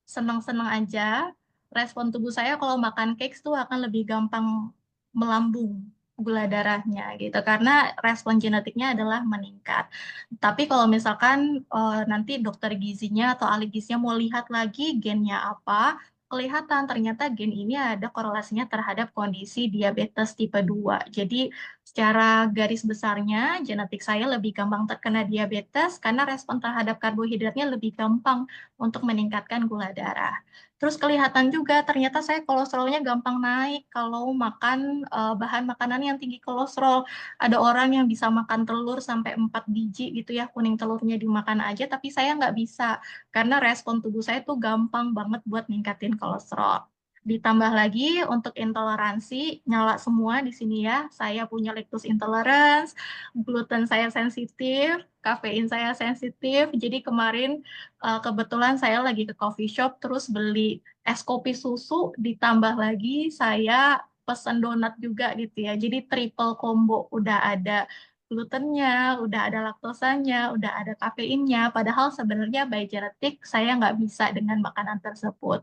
senang-senang aja, respon tubuh saya kalau makan cakes tuh akan lebih gampang melambung gula darahnya gitu karena respon genetiknya adalah meningkat. Tapi kalau misalkan nanti dokter gizinya atau ahli gizinya mau lihat lagi gennya apa, kelihatan ternyata gen ini ada korelasinya terhadap kondisi diabetes tipe 2. Jadi secara garis besarnya, genetik saya lebih gampang terkena diabetes karena respon terhadap karbohidratnya lebih gampang untuk meningkatkan gula darah. Terus kelihatan juga ternyata saya kolesterolnya gampang naik kalau makan bahan makanan yang tinggi kolesterol. Ada orang yang bisa makan telur sampai 4 biji gitu ya, kuning telurnya dimakan aja, tapi saya nggak bisa karena respon tubuh saya tuh gampang banget buat ningkatin kolesterol. Ditambah lagi untuk intoleransi, nyala semua di sini ya. Saya punya lactose intolerance, gluten saya sensitif, kafein saya sensitif. Jadi kemarin kebetulan saya lagi ke coffee shop terus beli es kopi susu, ditambah lagi saya pesen donat juga gitu ya. Jadi triple combo, udah ada glutennya, udah ada laktosanya, udah ada kafeinnya. Padahal sebenarnya by genetik saya nggak bisa dengan makanan tersebut.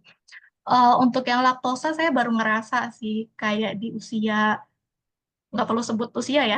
Untuk yang laktosa saya baru ngerasa sih kayak di usia, nggak perlu sebut usia ya,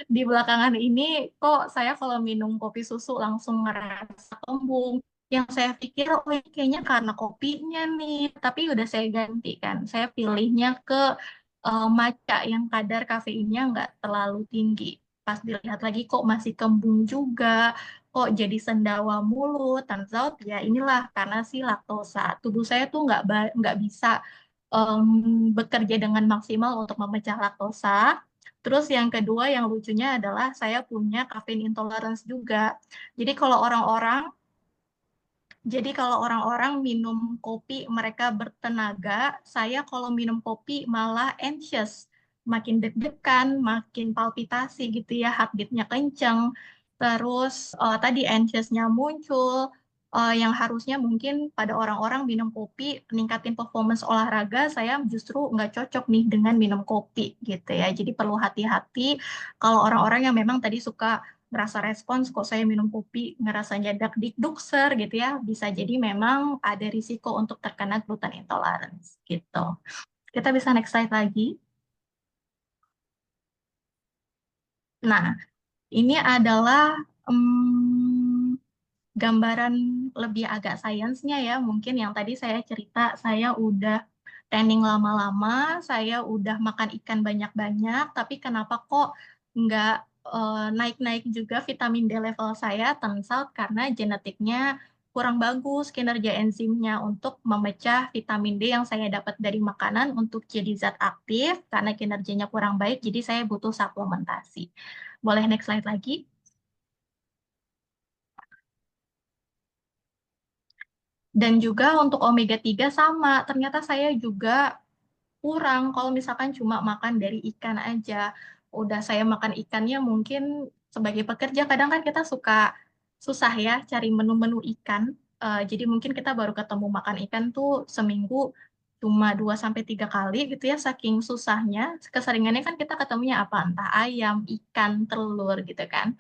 di belakangan ini kok saya kalau minum kopi susu langsung ngerasa kembung. Yang saya pikir, oh ini kayaknya karena kopinya nih, tapi udah saya ganti kan. Saya pilihnya ke matcha yang kadar kafeinnya nggak terlalu tinggi. Pas dilihat lagi kok masih kembung juga, kok jadi sendawa mulut. Turns out ya inilah karena si laktosa. Tubuh saya tuh nggak bisa em, bekerja dengan maksimal untuk memecah laktosa. Terus yang kedua yang lucunya adalah saya punya caffeine intolerance juga. Jadi kalau orang-orang jadi kalau orang-orang minum kopi mereka bertenaga, saya kalau minum kopi malah anxious, makin deg-degan, makin palpitasi gitu ya, heartbeatnya kenceng, terus tadi anxiousnya muncul, yang harusnya mungkin pada orang-orang minum kopi meningkatin performance olahraga, saya justru nggak cocok nih dengan minum kopi gitu ya. Jadi perlu hati-hati kalau orang-orang yang memang tadi suka ngerasa respons kok saya minum kopi ngerasanya dak dikdukser gitu ya bisa jadi memang ada risiko untuk terkena gluten intolerance gitu. Kita bisa next slide lagi. Nah, ini adalah gambaran lebih agak sainsnya ya. Mungkin yang tadi saya cerita saya udah training lama-lama, saya udah makan ikan banyak-banyak, tapi kenapa kok nggak naik-naik juga vitamin D level saya? Turns out karena genetiknya kurang bagus kinerja enzimnya untuk memecah vitamin D yang saya dapat dari makanan untuk jadi zat aktif karena kinerjanya kurang baik, jadi saya butuh suplementasi. Boleh next slide lagi? Dan juga untuk omega 3 sama, ternyata saya juga kurang kalau misalkan cuma makan dari ikan aja. Udah saya makan ikannya mungkin sebagai pekerja kadang kan kita suka susah ya cari menu-menu ikan. Jadi mungkin kita baru ketemu makan ikan tuh seminggu cuma 2 sampai 3 kali gitu ya saking susahnya. Keseringannya kan kita ketemunya apa? Entah ayam, ikan, telur gitu kan.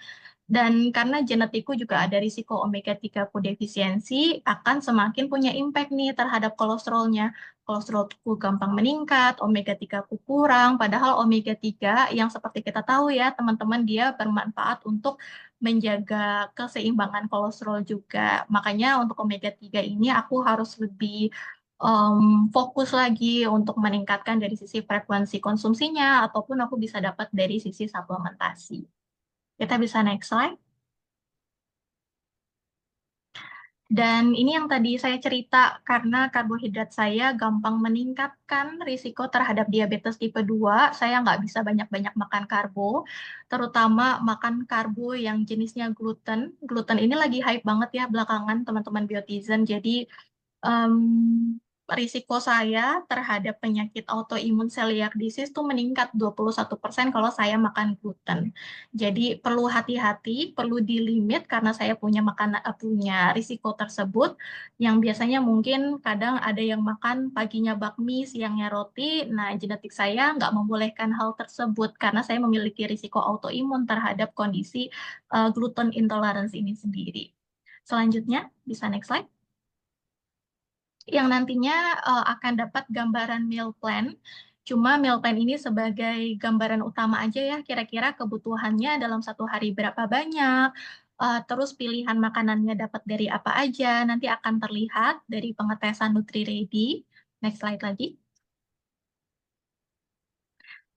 Dan karena genetikku juga ada risiko omega 3 ku defisiensi, akan semakin punya impact nih terhadap kolesterolnya. Kolesterolku gampang meningkat, omega 3 ku kurang, padahal omega 3 yang seperti kita tahu ya, teman-teman dia bermanfaat untuk menjaga keseimbangan kolesterol juga. Makanya untuk omega 3 ini aku harus lebih fokus lagi untuk meningkatkan dari sisi frekuensi konsumsinya, ataupun aku bisa dapat dari sisi suplementasi. Kita bisa next slide. Dan ini yang tadi saya cerita, karena karbohidrat saya gampang meningkatkan risiko terhadap diabetes tipe 2, saya nggak bisa banyak-banyak makan karbo, terutama makan karbo yang jenisnya gluten. Gluten ini lagi hype banget ya belakangan teman-teman biotizen, jadi em, risiko saya terhadap penyakit autoimun celiac disease tuh meningkat 21% kalau saya makan gluten. Jadi perlu hati-hati, perlu dilimit karena saya punya risiko tersebut yang biasanya mungkin kadang ada yang makan paginya bakmi, siangnya roti. Nah, genetik saya nggak membolehkan hal tersebut karena saya memiliki risiko autoimun terhadap kondisi gluten intolerance ini sendiri. Selanjutnya, bisa next slide yang nantinya akan dapat gambaran meal plan. Cuma meal plan ini sebagai gambaran utama aja ya, kira-kira kebutuhannya dalam satu hari berapa banyak, terus pilihan makanannya dapat dari apa aja, nanti akan terlihat dari pengetesan Nutri-Ready. Next slide lagi.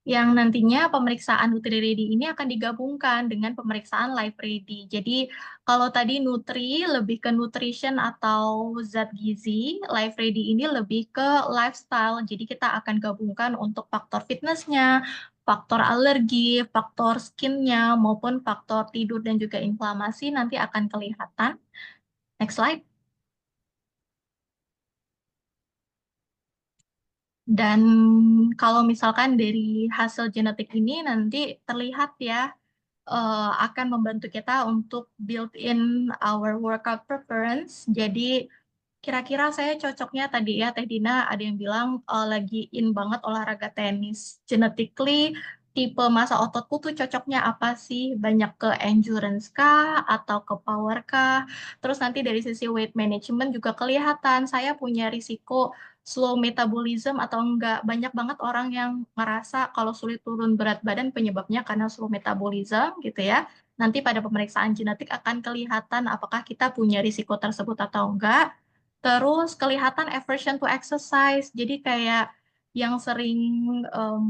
Yang nantinya pemeriksaan Nutri-Ready ini akan digabungkan dengan pemeriksaan Life Ready. Jadi kalau tadi Nutri lebih ke nutrition atau zat gizi, Life Ready ini lebih ke lifestyle. Jadi kita akan gabungkan untuk faktor fitnessnya, faktor alergi, faktor skinnya, maupun faktor tidur dan juga inflamasi nanti akan kelihatan. Next slide. Dan kalau misalkan dari hasil genetik ini nanti terlihat ya akan membantu kita untuk build in our workout preference. Jadi kira-kira saya cocoknya tadi ya Teh Dina ada yang bilang lagi in banget olahraga tenis. Genetically tipe massa ototku tuh cocoknya apa sih? Banyak ke endurance kah atau ke power kah? Terus nanti dari sisi weight management juga kelihatan saya punya risiko slow metabolism atau enggak. Banyak banget orang yang merasa kalau sulit turun berat badan penyebabnya karena slow metabolism gitu ya. Nanti pada pemeriksaan genetik akan kelihatan apakah kita punya risiko tersebut atau enggak. Terus kelihatan aversion to exercise. Jadi kayak yang sering em,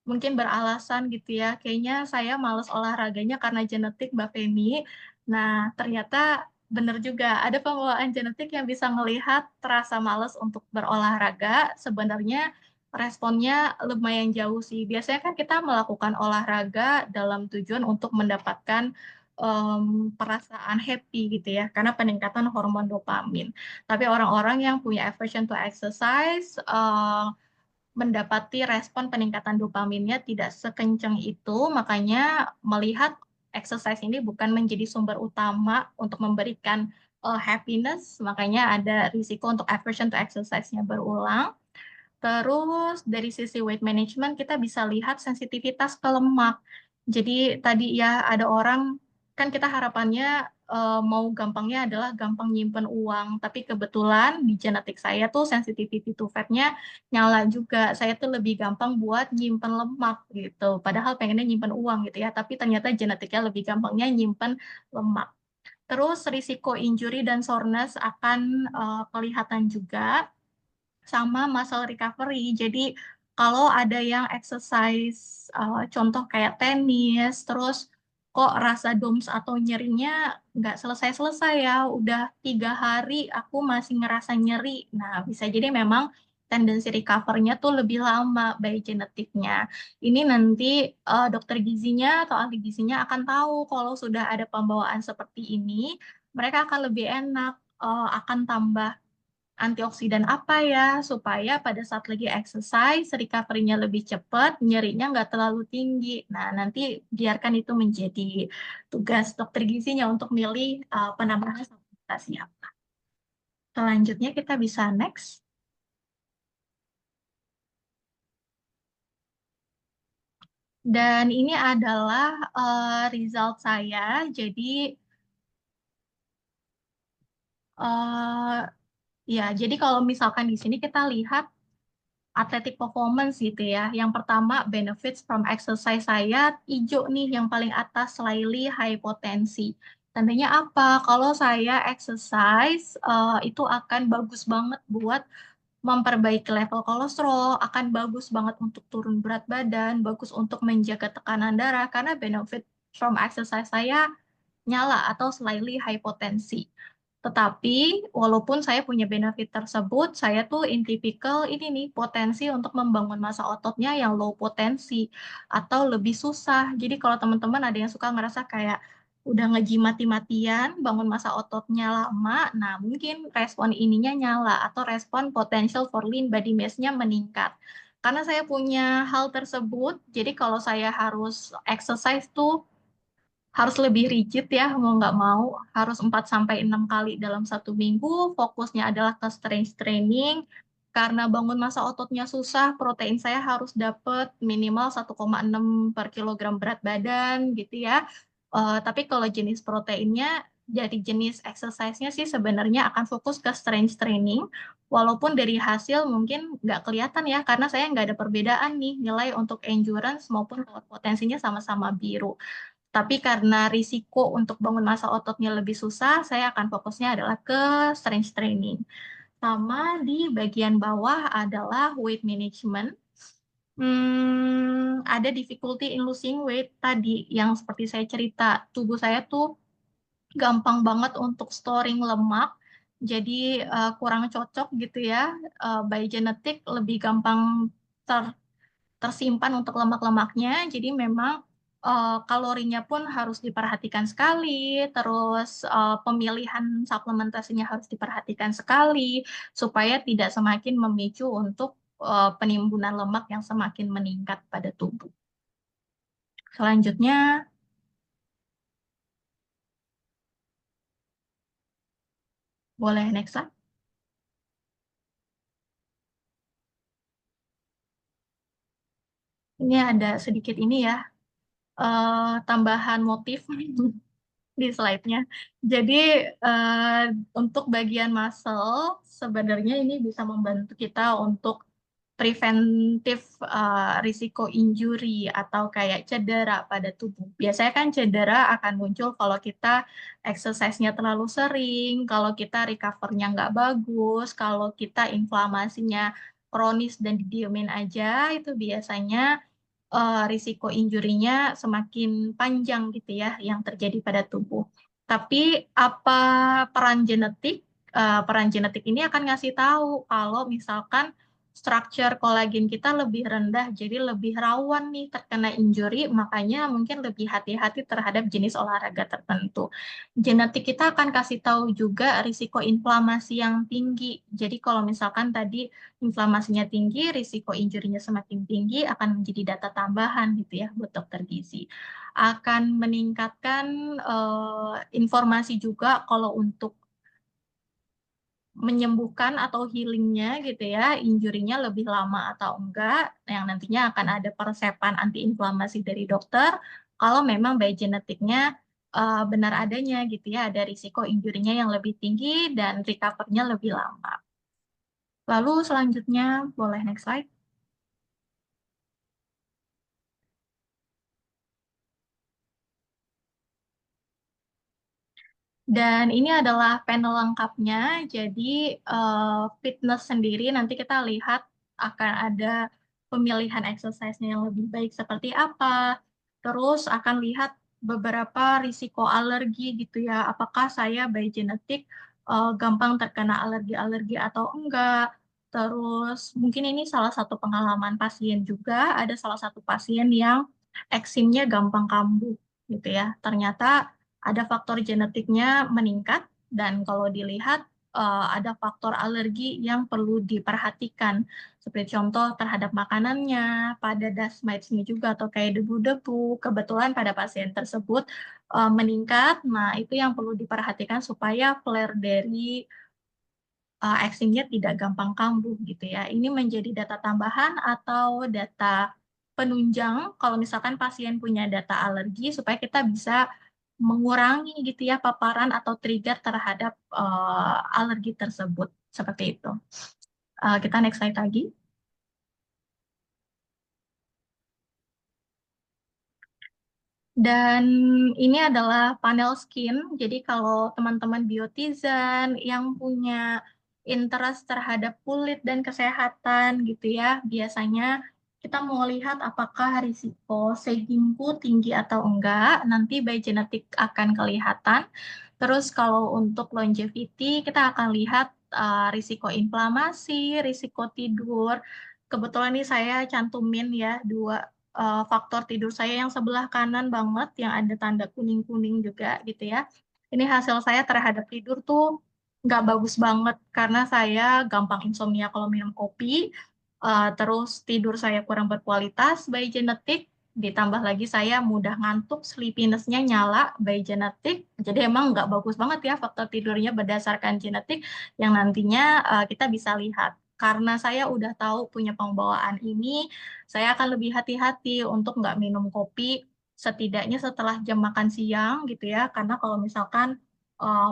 mungkin beralasan gitu ya, kayaknya saya males olahraganya karena genetik Mbak Feni. Nah, ternyata benar juga, ada pembawaan genetik yang bisa melihat terasa males untuk berolahraga, sebenarnya responnya lumayan jauh sih. Biasanya kan kita melakukan olahraga dalam tujuan untuk mendapatkan perasaan happy gitu ya, karena peningkatan hormon dopamin. Tapi orang-orang yang punya aversion to exercise, mendapati respon peningkatan dopaminnya tidak sekencang itu, makanya melihat exercise ini bukan menjadi sumber utama untuk memberikan happiness, makanya ada risiko untuk aversion to exercise-nya berulang. Terus dari sisi weight management kita bisa lihat sensitivitas ke lemak. Jadi tadi ya ada orang kan kita harapannya mau gampangnya adalah gampang nyimpen uang, tapi kebetulan di genetik saya tuh sensitivity to fat-nya nyala juga. Saya tuh lebih gampang buat nyimpen lemak gitu. Padahal pengennya nyimpen uang gitu ya, tapi ternyata genetiknya lebih gampangnya nyimpen lemak. Terus risiko injury dan soreness akan kelihatan juga sama muscle recovery. Jadi kalau ada yang exercise, contoh kayak tenis, terus kok rasa DOMS atau nyerinya nggak selesai-selesai ya, udah 3 hari aku masih ngerasa nyeri. Nah, bisa jadi memang tendensi recover-nya tuh lebih lama by genetiknya. Ini nanti dokter gizinya atau ahli gizinya akan tahu kalau sudah ada pembawaan seperti ini, mereka akan lebih enak, akan tambah antioksidan apa ya supaya pada saat lagi exercise recovery-nya lebih cepat, nyerinya nggak terlalu tinggi. Nah, nanti biarkan itu menjadi tugas dokter gizinya untuk milih penambahan supplementasi apa. Selanjutnya kita bisa next. Dan ini adalah result saya. Jadi eh, ya, jadi kalau misalkan di sini kita lihat athletic performance gitu ya. Yang pertama, benefits from exercise saya hijau nih yang paling atas, slightly high potensi. Tandanya apa? Kalau saya exercise itu akan bagus banget buat memperbaiki level kolesterol, akan bagus banget untuk turun berat badan, bagus untuk menjaga tekanan darah karena benefit from exercise saya nyala atau slightly high potensi. Tetapi walaupun saya punya benefit tersebut, saya tuh in typical ini nih potensi untuk membangun massa ototnya yang low potensi atau lebih susah. Jadi kalau teman-teman ada yang suka ngerasa kayak udah nge-gym mati-matian, bangun massa ototnya lama, nah mungkin respon ininya nyala atau respon potential for lean body mass-nya meningkat. Karena saya punya hal tersebut, jadi kalau saya harus exercise tuh harus lebih rigid ya, mau nggak mau harus 4 sampai 6 kali dalam 1 minggu. Fokusnya adalah ke strength training. Karena bangun massa ototnya susah, protein saya harus dapat minimal 1,6 per kilogram berat badan gitu ya. Tapi kalau jenis proteinnya dari jenis exercise-nya sih sebenarnya akan fokus ke strength training. Walaupun dari hasil mungkin nggak kelihatan ya, karena saya nggak ada perbedaan nih nilai untuk endurance maupun power potensinya sama-sama biru. Tapi karena risiko untuk bangun massa ototnya lebih susah, saya akan fokusnya adalah ke strength training. Sama di bagian bawah adalah weight management. Ada difficulty in losing weight tadi yang seperti saya cerita, tubuh saya tuh gampang banget untuk storing lemak, jadi kurang cocok gitu ya. By genetik lebih gampang tersimpan untuk lemak-lemaknya. Jadi memang kalorinya pun harus diperhatikan sekali, terus pemilihan suplementasinya harus diperhatikan sekali, supaya tidak semakin memicu untuk penimbunan lemak yang semakin meningkat pada tubuh. Selanjutnya, boleh next slide. Ini ada sedikit ini ya, tambahan motif di slide-nya. Jadi eh, untuk bagian muscle sebenarnya ini bisa membantu kita untuk preventif risiko injury atau kayak cedera pada tubuh. Biasanya kan cedera akan muncul kalau kita exercise-nya terlalu sering, kalau kita recover-nya nggak bagus, kalau kita inflamasinya kronis dan didiemin aja, itu biasanya risiko injurinya semakin panjang gitu ya yang terjadi pada tubuh. Tapi apa peran genetik? Peran genetik ini akan ngasih tahu kalau misalkan struktur kolagen kita lebih rendah, jadi lebih rawan nih terkena injuri, makanya mungkin lebih hati-hati terhadap jenis olahraga tertentu. Genetik kita akan kasih tahu juga risiko inflamasi yang tinggi. Jadi kalau misalkan tadi inflamasinya tinggi, risiko injurinya semakin tinggi, akan menjadi data tambahan gitu ya buat dokter gizi. Akan meningkatkan informasi juga kalau untuk menyembuhkan atau healingnya gitu ya, injurinya lebih lama atau enggak, yang nantinya akan ada persepan antiinflamasi dari dokter, kalau memang by genetiknya benar adanya gitu ya, ada risiko injurinya yang lebih tinggi dan recover-nya lebih lama. Lalu selanjutnya, boleh next slide. Dan ini adalah panel lengkapnya, jadi fitness sendiri nanti kita lihat akan ada pemilihan exercise-nya yang lebih baik seperti apa, terus akan lihat beberapa risiko alergi gitu ya, apakah saya by genetik gampang terkena alergi-alergi atau enggak, terus mungkin ini salah satu pengalaman pasien juga, ada salah satu pasien yang eksimnya gampang kambuh gitu ya, ternyata ada faktor genetiknya meningkat dan kalau dilihat ada faktor alergi yang perlu diperhatikan seperti contoh terhadap makanannya, pada dust mites-nya juga atau kayak debu-debu. Kebetulan pada pasien tersebut meningkat, nah itu yang perlu diperhatikan supaya flare dari eksimnya tidak gampang kambuh gitu ya. Ini menjadi data tambahan atau data penunjang kalau misalkan pasien punya data alergi supaya kita bisa mengurangi gitu ya paparan atau trigger terhadap alergi tersebut seperti itu. Kita next slide lagi. Dan ini adalah panel skin. Jadi kalau teman-teman biotizen yang punya interest terhadap kulit dan kesehatan gitu ya, biasanya kita mau lihat apakah risiko sagingku tinggi atau enggak. Nanti by genetik akan kelihatan. Terus kalau untuk longevity kita akan lihat risiko inflamasi, risiko tidur. Kebetulan nih saya cantumin ya dua faktor tidur saya yang sebelah kanan banget, yang ada tanda kuning-kuning juga gitu ya. Ini hasil saya terhadap tidur tuh nggak bagus banget karena saya gampang insomnia kalau minum kopi, terus tidur saya kurang berkualitas by genetik, ditambah lagi saya mudah ngantuk, sleepiness-nya nyala by genetik, jadi emang nggak bagus banget ya faktor tidurnya berdasarkan genetik yang nantinya kita bisa lihat. Karena saya udah tahu punya pembawaan ini, saya akan lebih hati-hati untuk nggak minum kopi setidaknya setelah jam makan siang gitu ya. Karena kalau misalkan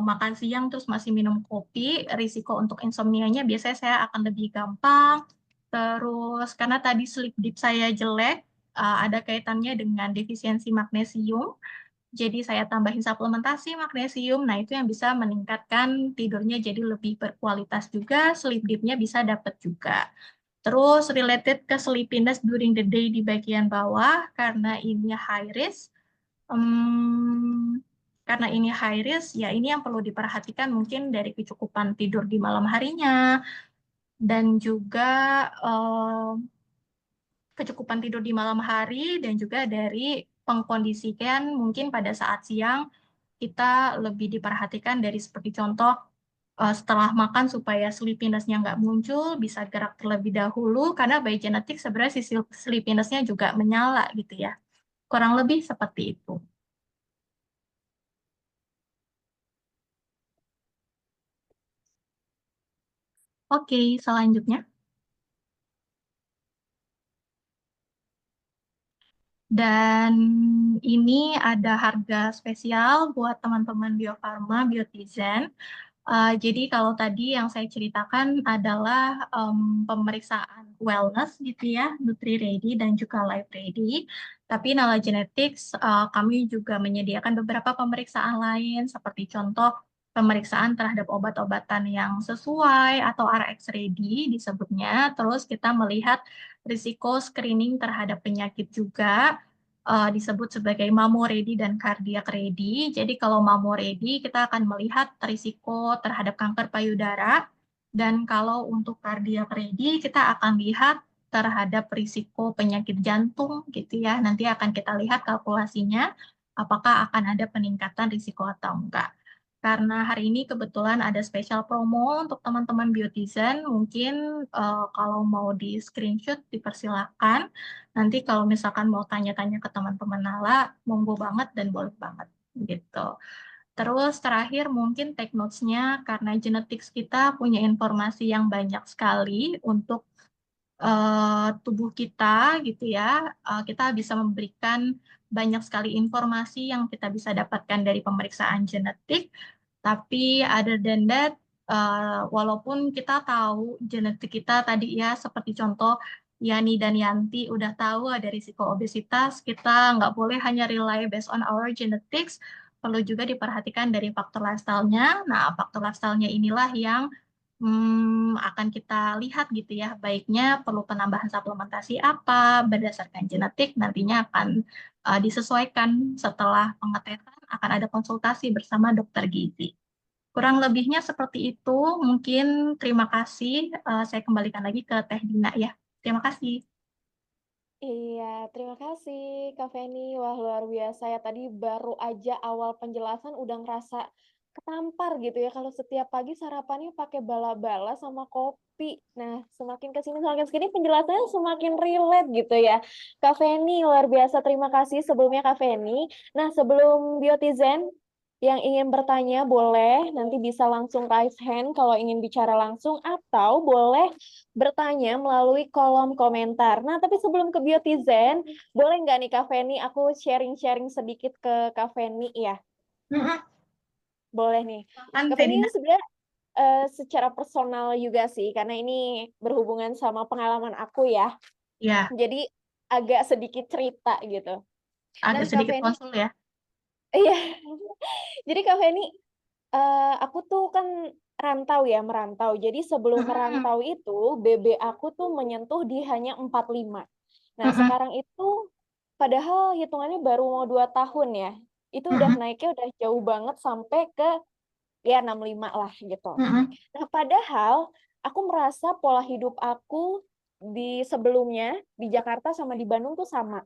makan siang terus masih minum kopi, risiko untuk insomnia-nya biasanya saya akan lebih gampang. Terus karena tadi sleep deep saya jelek, ada kaitannya dengan defisiensi magnesium. Jadi saya tambahin suplementasi magnesium. Nah, itu yang bisa meningkatkan tidurnya jadi lebih berkualitas juga, sleep deep-nya bisa dapat juga. Terus related ke sleepiness during the day di bagian bawah, karena ini high risk. Karena ini high risk, ya ini yang perlu diperhatikan mungkin dari kecukupan tidur di malam harinya, dan juga kecukupan tidur di malam hari, dan juga dari pengkondisikan mungkin pada saat siang kita lebih diperhatikan dari seperti contoh setelah makan supaya sleepiness-nya nggak muncul, bisa gerak terlebih dahulu, karena by genetik sebenarnya si sleepiness-nya juga menyala gitu ya. Kurang lebih seperti itu. Oke, selanjutnya. Dan ini ada harga spesial buat teman-teman Bio Farma, Biotizen. Jadi kalau tadi yang saya ceritakan adalah pemeriksaan wellness gitu ya, Nutri Ready dan juga Life Ready. Tapi Nala Genetics kami juga menyediakan beberapa pemeriksaan lain seperti contoh pemeriksaan terhadap obat-obatan yang sesuai atau RX ready disebutnya. Terus kita melihat risiko screening terhadap penyakit juga disebut sebagai mamo ready dan cardiac ready. Jadi kalau mamo ready kita akan melihat risiko terhadap kanker payudara, dan kalau untuk cardiac ready kita akan lihat terhadap risiko penyakit jantung gitu ya. Nanti akan kita lihat kalkulasinya apakah akan ada peningkatan risiko atau enggak. Karena hari ini kebetulan ada special promo untuk teman-teman Biotizen, mungkin kalau mau di screenshot dipersilakan. Nanti kalau misalkan mau tanya-tanya ke teman-teman Nala, monggo banget dan boleh banget gitu. Terus terakhir mungkin take notes-nya, karena genetics kita punya informasi yang banyak sekali untuk tubuh kita gitu ya. Kita bisa memberikan banyak sekali informasi yang kita bisa dapatkan dari pemeriksaan genetik. Tapi other than that, walaupun kita tahu genetik kita tadi ya, seperti contoh Yani dan Yanti udah tahu ada risiko obesitas, kita nggak boleh hanya rely based on our genetics, perlu juga diperhatikan dari faktor lifestyle-nya. Nah, faktor lifestyle-nya inilah yang akan kita lihat gitu ya, baiknya perlu penambahan suplementasi apa berdasarkan genetik, nantinya akan disesuaikan setelah pengetesan, akan ada konsultasi bersama dokter gizi. Kurang lebihnya seperti itu, mungkin terima kasih. Saya kembalikan lagi ke Teh Dina ya. Terima kasih. Iya, terima kasih Kak Feni. Wah, luar biasa ya. Tadi baru aja awal penjelasan udah ngerasa ketampar gitu ya kalau setiap pagi sarapannya pakai bala-bala sama kopi. Nah, semakin kesini penjelasannya semakin relate gitu ya. Kak Feni, luar biasa. Terima kasih sebelumnya Kak Feni. Nah, sebelum Biotizen yang ingin bertanya boleh nanti bisa langsung raise hand kalau ingin bicara langsung, atau boleh bertanya melalui kolom komentar. Nah, tapi sebelum ke Biotizen, boleh nggak nih Kak Feni, aku sharing-sharing sedikit ke Kak Feni ya? Mm-mm. Boleh nih. Kan Kak Teh Feni Dina? ini sebenarnya secara personal juga sih, karena ini berhubungan sama pengalaman aku ya. Ya, Jadi agak sedikit cerita gitu. agak Nah, Kak sedikit Feni, konsul ya. iya. Jadi Kak Feni, aku tuh kan rantau ya, merantau. Jadi sebelum Mm-mm. merantau itu, BB aku tuh menyentuh di hanya 45. Nah, Mm-mm. sekarang itu padahal hitungannya baru mau 2 tahun ya. Itu udah Mm-mm. naiknya udah jauh banget sampai ke ya 65 lah gitu. Mm-mm. Nah, padahal aku merasa pola hidup aku di sebelumnya di Jakarta sama di Bandung tuh sama.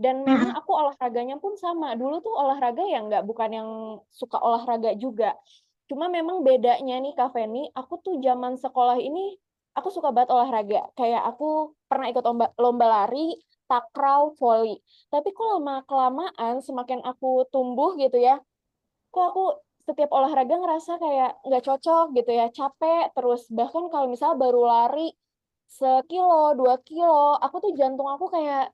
Dan memang Mm-mm. aku olahraganya pun sama. Dulu tuh olahraga yang nggak bukan yang suka olahraga juga. Cuma memang bedanya nih Kak Feni, aku tuh zaman sekolah ini aku suka banget olahraga. Kayak aku pernah ikut lomba lari, takraw, voli. Tapi kok lama-kelamaan semakin aku tumbuh gitu ya, kok aku setiap olahraga ngerasa kayak nggak cocok gitu ya, capek terus. Bahkan kalau misalnya baru lari 1 kilo, 2 kilo, aku tuh jantung aku kayak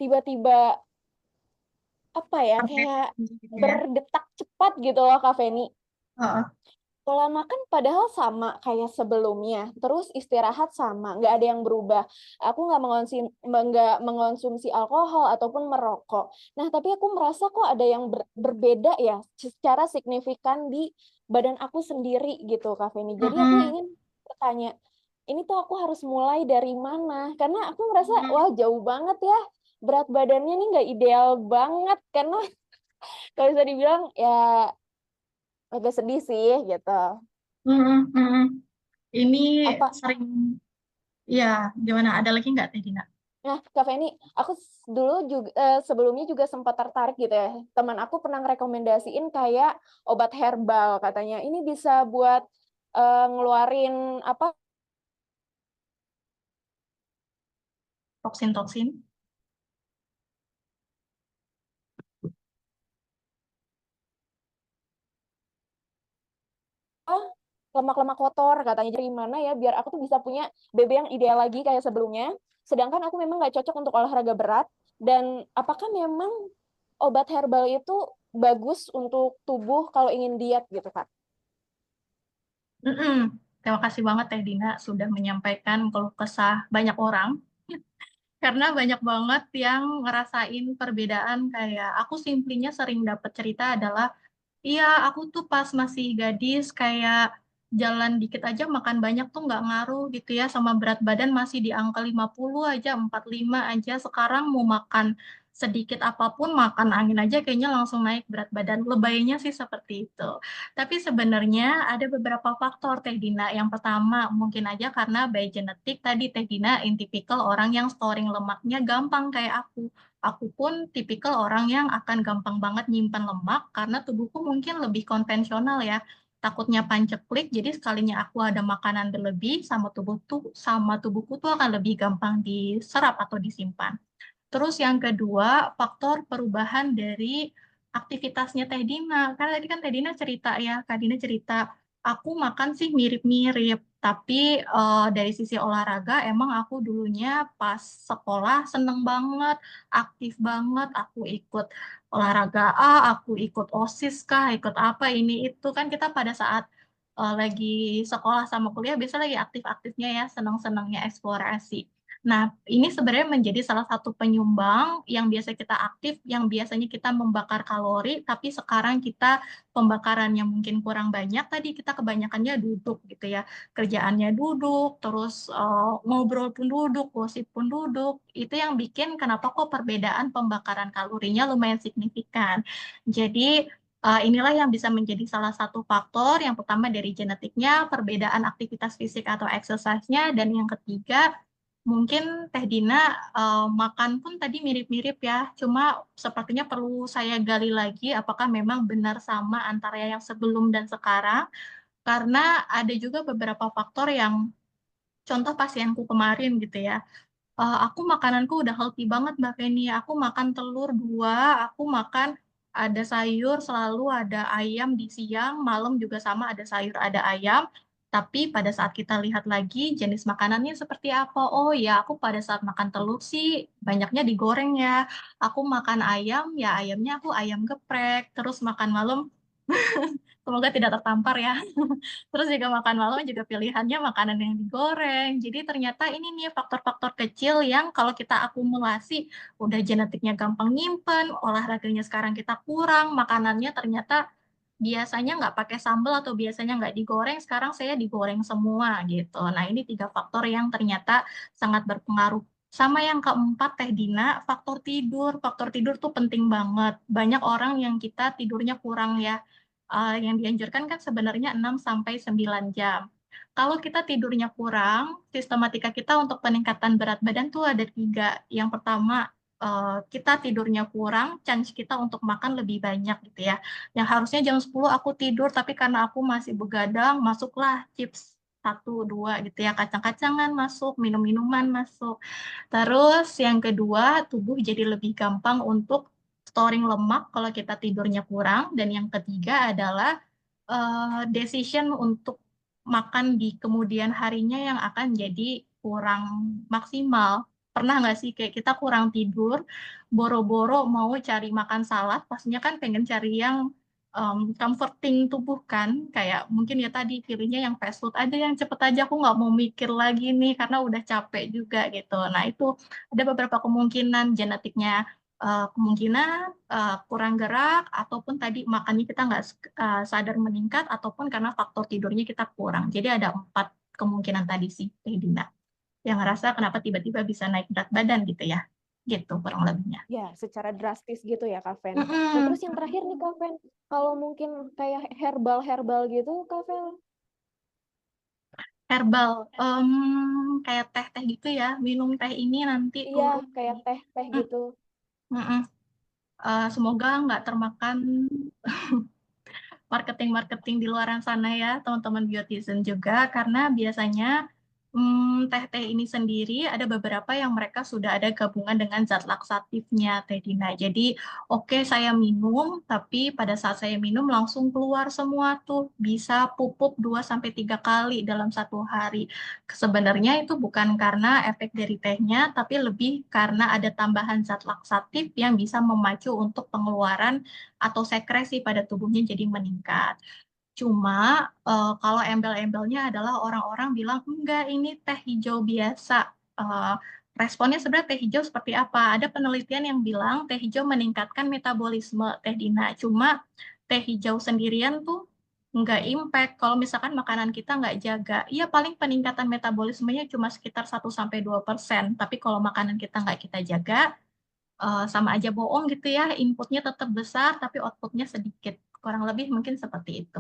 tiba-tiba apa ya, Oke, kayak gitu ya. berdetak cepat gitu loh Kak Feni. Heeh. Pola makan padahal sama kayak sebelumnya, terus istirahat sama, nggak ada yang berubah. Aku nggak mengonsumsi alkohol ataupun merokok. Nah, tapi aku merasa kok ada yang berbeda ya secara signifikan di badan aku sendiri gitu, Kak Feni. Jadi aku Mm-mm. ingin bertanya, ini tuh aku harus mulai dari mana? Karena aku merasa, Mm-mm. wah jauh banget ya. Berat badannya nih nggak ideal banget, karena kalau bisa dibilang ya agak sedih sih gitu. Mm-mm. Mm-mm. Ini Apa sering, ya, gimana? Ada lagi nggak Teh Dina? Nah, Kak Feni, aku dulu juga sebelumnya juga sempat tertarik gitu ya. Teman aku pernah ngerekomendasiin kayak obat herbal katanya. Ini bisa buat ngeluarin apa Toksin-toksin? lemak-lemak kotor katanya. Dari mana ya biar aku tuh bisa punya BB yang ideal lagi kayak sebelumnya. Sedangkan aku memang nggak cocok untuk olahraga berat. Dan apakah memang obat herbal itu bagus untuk tubuh kalau ingin diet gitu, Kak? Mm-mm. Terima kasih banget Teh Dina sudah menyampaikan keluh kesah banyak orang. Karena banyak banget yang ngerasain perbedaan, kayak aku simplinya sering dapat cerita adalah Iya, aku tuh pas masih gadis kayak jalan dikit aja makan banyak tuh nggak ngaruh gitu ya sama berat badan masih di angka 50 aja, 45 aja. Sekarang mau makan sedikit apapun, makan angin aja kayaknya langsung naik berat badan. Lebaynya sih seperti itu. Tapi sebenarnya ada beberapa faktor Teh Dina. Yang pertama mungkin aja karena by genetik tadi Teh Dina tipikal orang yang storing lemaknya gampang kayak aku. Aku pun tipikal orang yang akan gampang banget nyimpan lemak karena tubuhku mungkin lebih konvensional ya. Takutnya panceklik, jadi sekalinya aku ada makanan berlebih sama tubuhku tuh akan lebih gampang diserap atau disimpan. Terus yang kedua, faktor perubahan dari aktivitasnya Teh Dina. Karena tadi kan Teh Dina cerita ya, Kak Dina cerita, aku makan sih mirip-mirip, tapi dari sisi olahraga emang aku dulunya pas sekolah seneng banget, aktif banget, aku ikut olahraga A, aku ikut OSIS kah, ikut apa ini itu kan kita pada saat lagi sekolah sama kuliah biasa lagi aktif-aktifnya ya, seneng-senengnya eksplorasi. Nah, ini sebenarnya menjadi salah satu penyumbang yang biasa kita aktif, yang biasanya kita membakar kalori, tapi sekarang kita pembakarannya mungkin kurang banyak. Tadi kita kebanyakannya duduk gitu ya, kerjaannya duduk, terus ngobrol pun duduk, gosip pun duduk. Itu yang bikin kenapa kok perbedaan pembakaran kalorinya lumayan signifikan. Jadi inilah yang bisa menjadi salah satu faktor. Yang pertama dari genetiknya, perbedaan aktivitas fisik atau exercise-nya, dan yang ketiga mungkin Teh Dina makan pun tadi mirip-mirip ya, cuma sepertinya perlu saya gali lagi apakah memang benar sama antara yang sebelum dan sekarang, karena ada juga beberapa faktor yang contoh pasienku kemarin gitu ya. Aku makananku udah healthy banget Mbak Feni. Aku makan telur dua, aku makan ada sayur, selalu ada ayam di siang, malam juga sama ada sayur, ada ayam. Tapi pada saat kita lihat lagi jenis makanannya seperti apa. Oh ya, aku pada saat makan telur sih banyaknya digoreng ya. Aku makan ayam, ya ayamnya aku ayam geprek. Terus makan malam, semoga tidak tertampar ya. Terus juga makan malam juga pilihannya makanan yang digoreng. Jadi ternyata ini nih faktor-faktor kecil yang kalau kita akumulasi udah genetiknya gampang nyimpen, olahraganya sekarang kita kurang, makanannya ternyata biasanya nggak pakai sambal atau biasanya nggak digoreng, sekarang saya digoreng semua gitu. Nah ini tiga faktor yang ternyata sangat berpengaruh. Sama yang keempat Teh Dina, faktor tidur. Faktor tidur tuh penting banget. Banyak orang yang kita tidurnya kurang ya, yang dianjurkan kan sebenarnya 6 sampai 9 jam. Kalau kita tidurnya kurang, sistematika kita untuk peningkatan berat badan tuh ada tiga. Yang pertama, kita tidurnya kurang, chance kita untuk makan lebih banyak gitu ya. Yang harusnya jam 10 aku tidur, tapi karena aku masih begadang, masuklah chips satu, dua gitu ya, kacang-kacangan masuk, minum-minuman masuk. Terus yang kedua, tubuh jadi lebih gampang untuk storing lemak kalau kita tidurnya kurang. Dan yang ketiga adalah decision untuk makan di kemudian harinya yang akan jadi kurang maksimal. Pernah nggak sih kayak kita kurang tidur, boro-boro mau cari makan salad, pastinya kan pengen cari yang comforting tubuh kan, kayak mungkin ya tadi pilihnya yang fast food aja yang cepet aja aku nggak mau mikir lagi nih karena udah capek juga gitu. Nah itu ada beberapa kemungkinan genetiknya, kemungkinan kurang gerak ataupun tadi makannya kita nggak sadar meningkat ataupun karena faktor tidurnya kita kurang. Jadi ada empat kemungkinan tadi sih Teh Dina yang ngerasa kenapa tiba-tiba bisa naik berat badan gitu ya. Gitu kurang lebihnya. Ya, secara drastis gitu ya, Kak Fen. Nah, terus Mm-mm. yang terakhir nih, Kak Fen, kalau mungkin kayak herbal-herbal gitu, Kak Fen? Herbal, kayak teh-teh gitu ya. Minum teh ini nanti Iya, turun kayak ini. teh-teh Mm, gitu. mm-mm. Semoga nggak termakan marketing-marketing di luar sana ya, teman-teman Biotizen juga, karena biasanya teh-teh ini sendiri ada beberapa yang mereka sudah ada gabungan dengan zat laksatifnya, Teh Dina. Jadi, oke saya minum, tapi pada saat saya minum langsung keluar semua tuh, bisa pupuk 2 sampai 3 kali dalam 1 hari. Sebenarnya itu bukan karena efek dari tehnya, tapi lebih karena ada tambahan zat laksatif yang bisa memacu untuk pengeluaran atau sekresi pada tubuhnya jadi meningkat. Cuma kalau embel-embelnya adalah orang-orang bilang enggak ini teh hijau biasa. Eh, Responnya sebenarnya teh hijau seperti apa? Ada penelitian yang bilang teh hijau meningkatkan metabolisme Teh Dina. Cuma teh hijau sendirian tuh nggak impact kalau misalkan makanan kita nggak jaga. Iya paling peningkatan metabolismenya cuma sekitar 1-2%. Tapi kalau makanan kita nggak kita jaga, sama aja bohong gitu ya. Inputnya tetap besar, tapi outputnya sedikit. Kurang lebih mungkin seperti itu.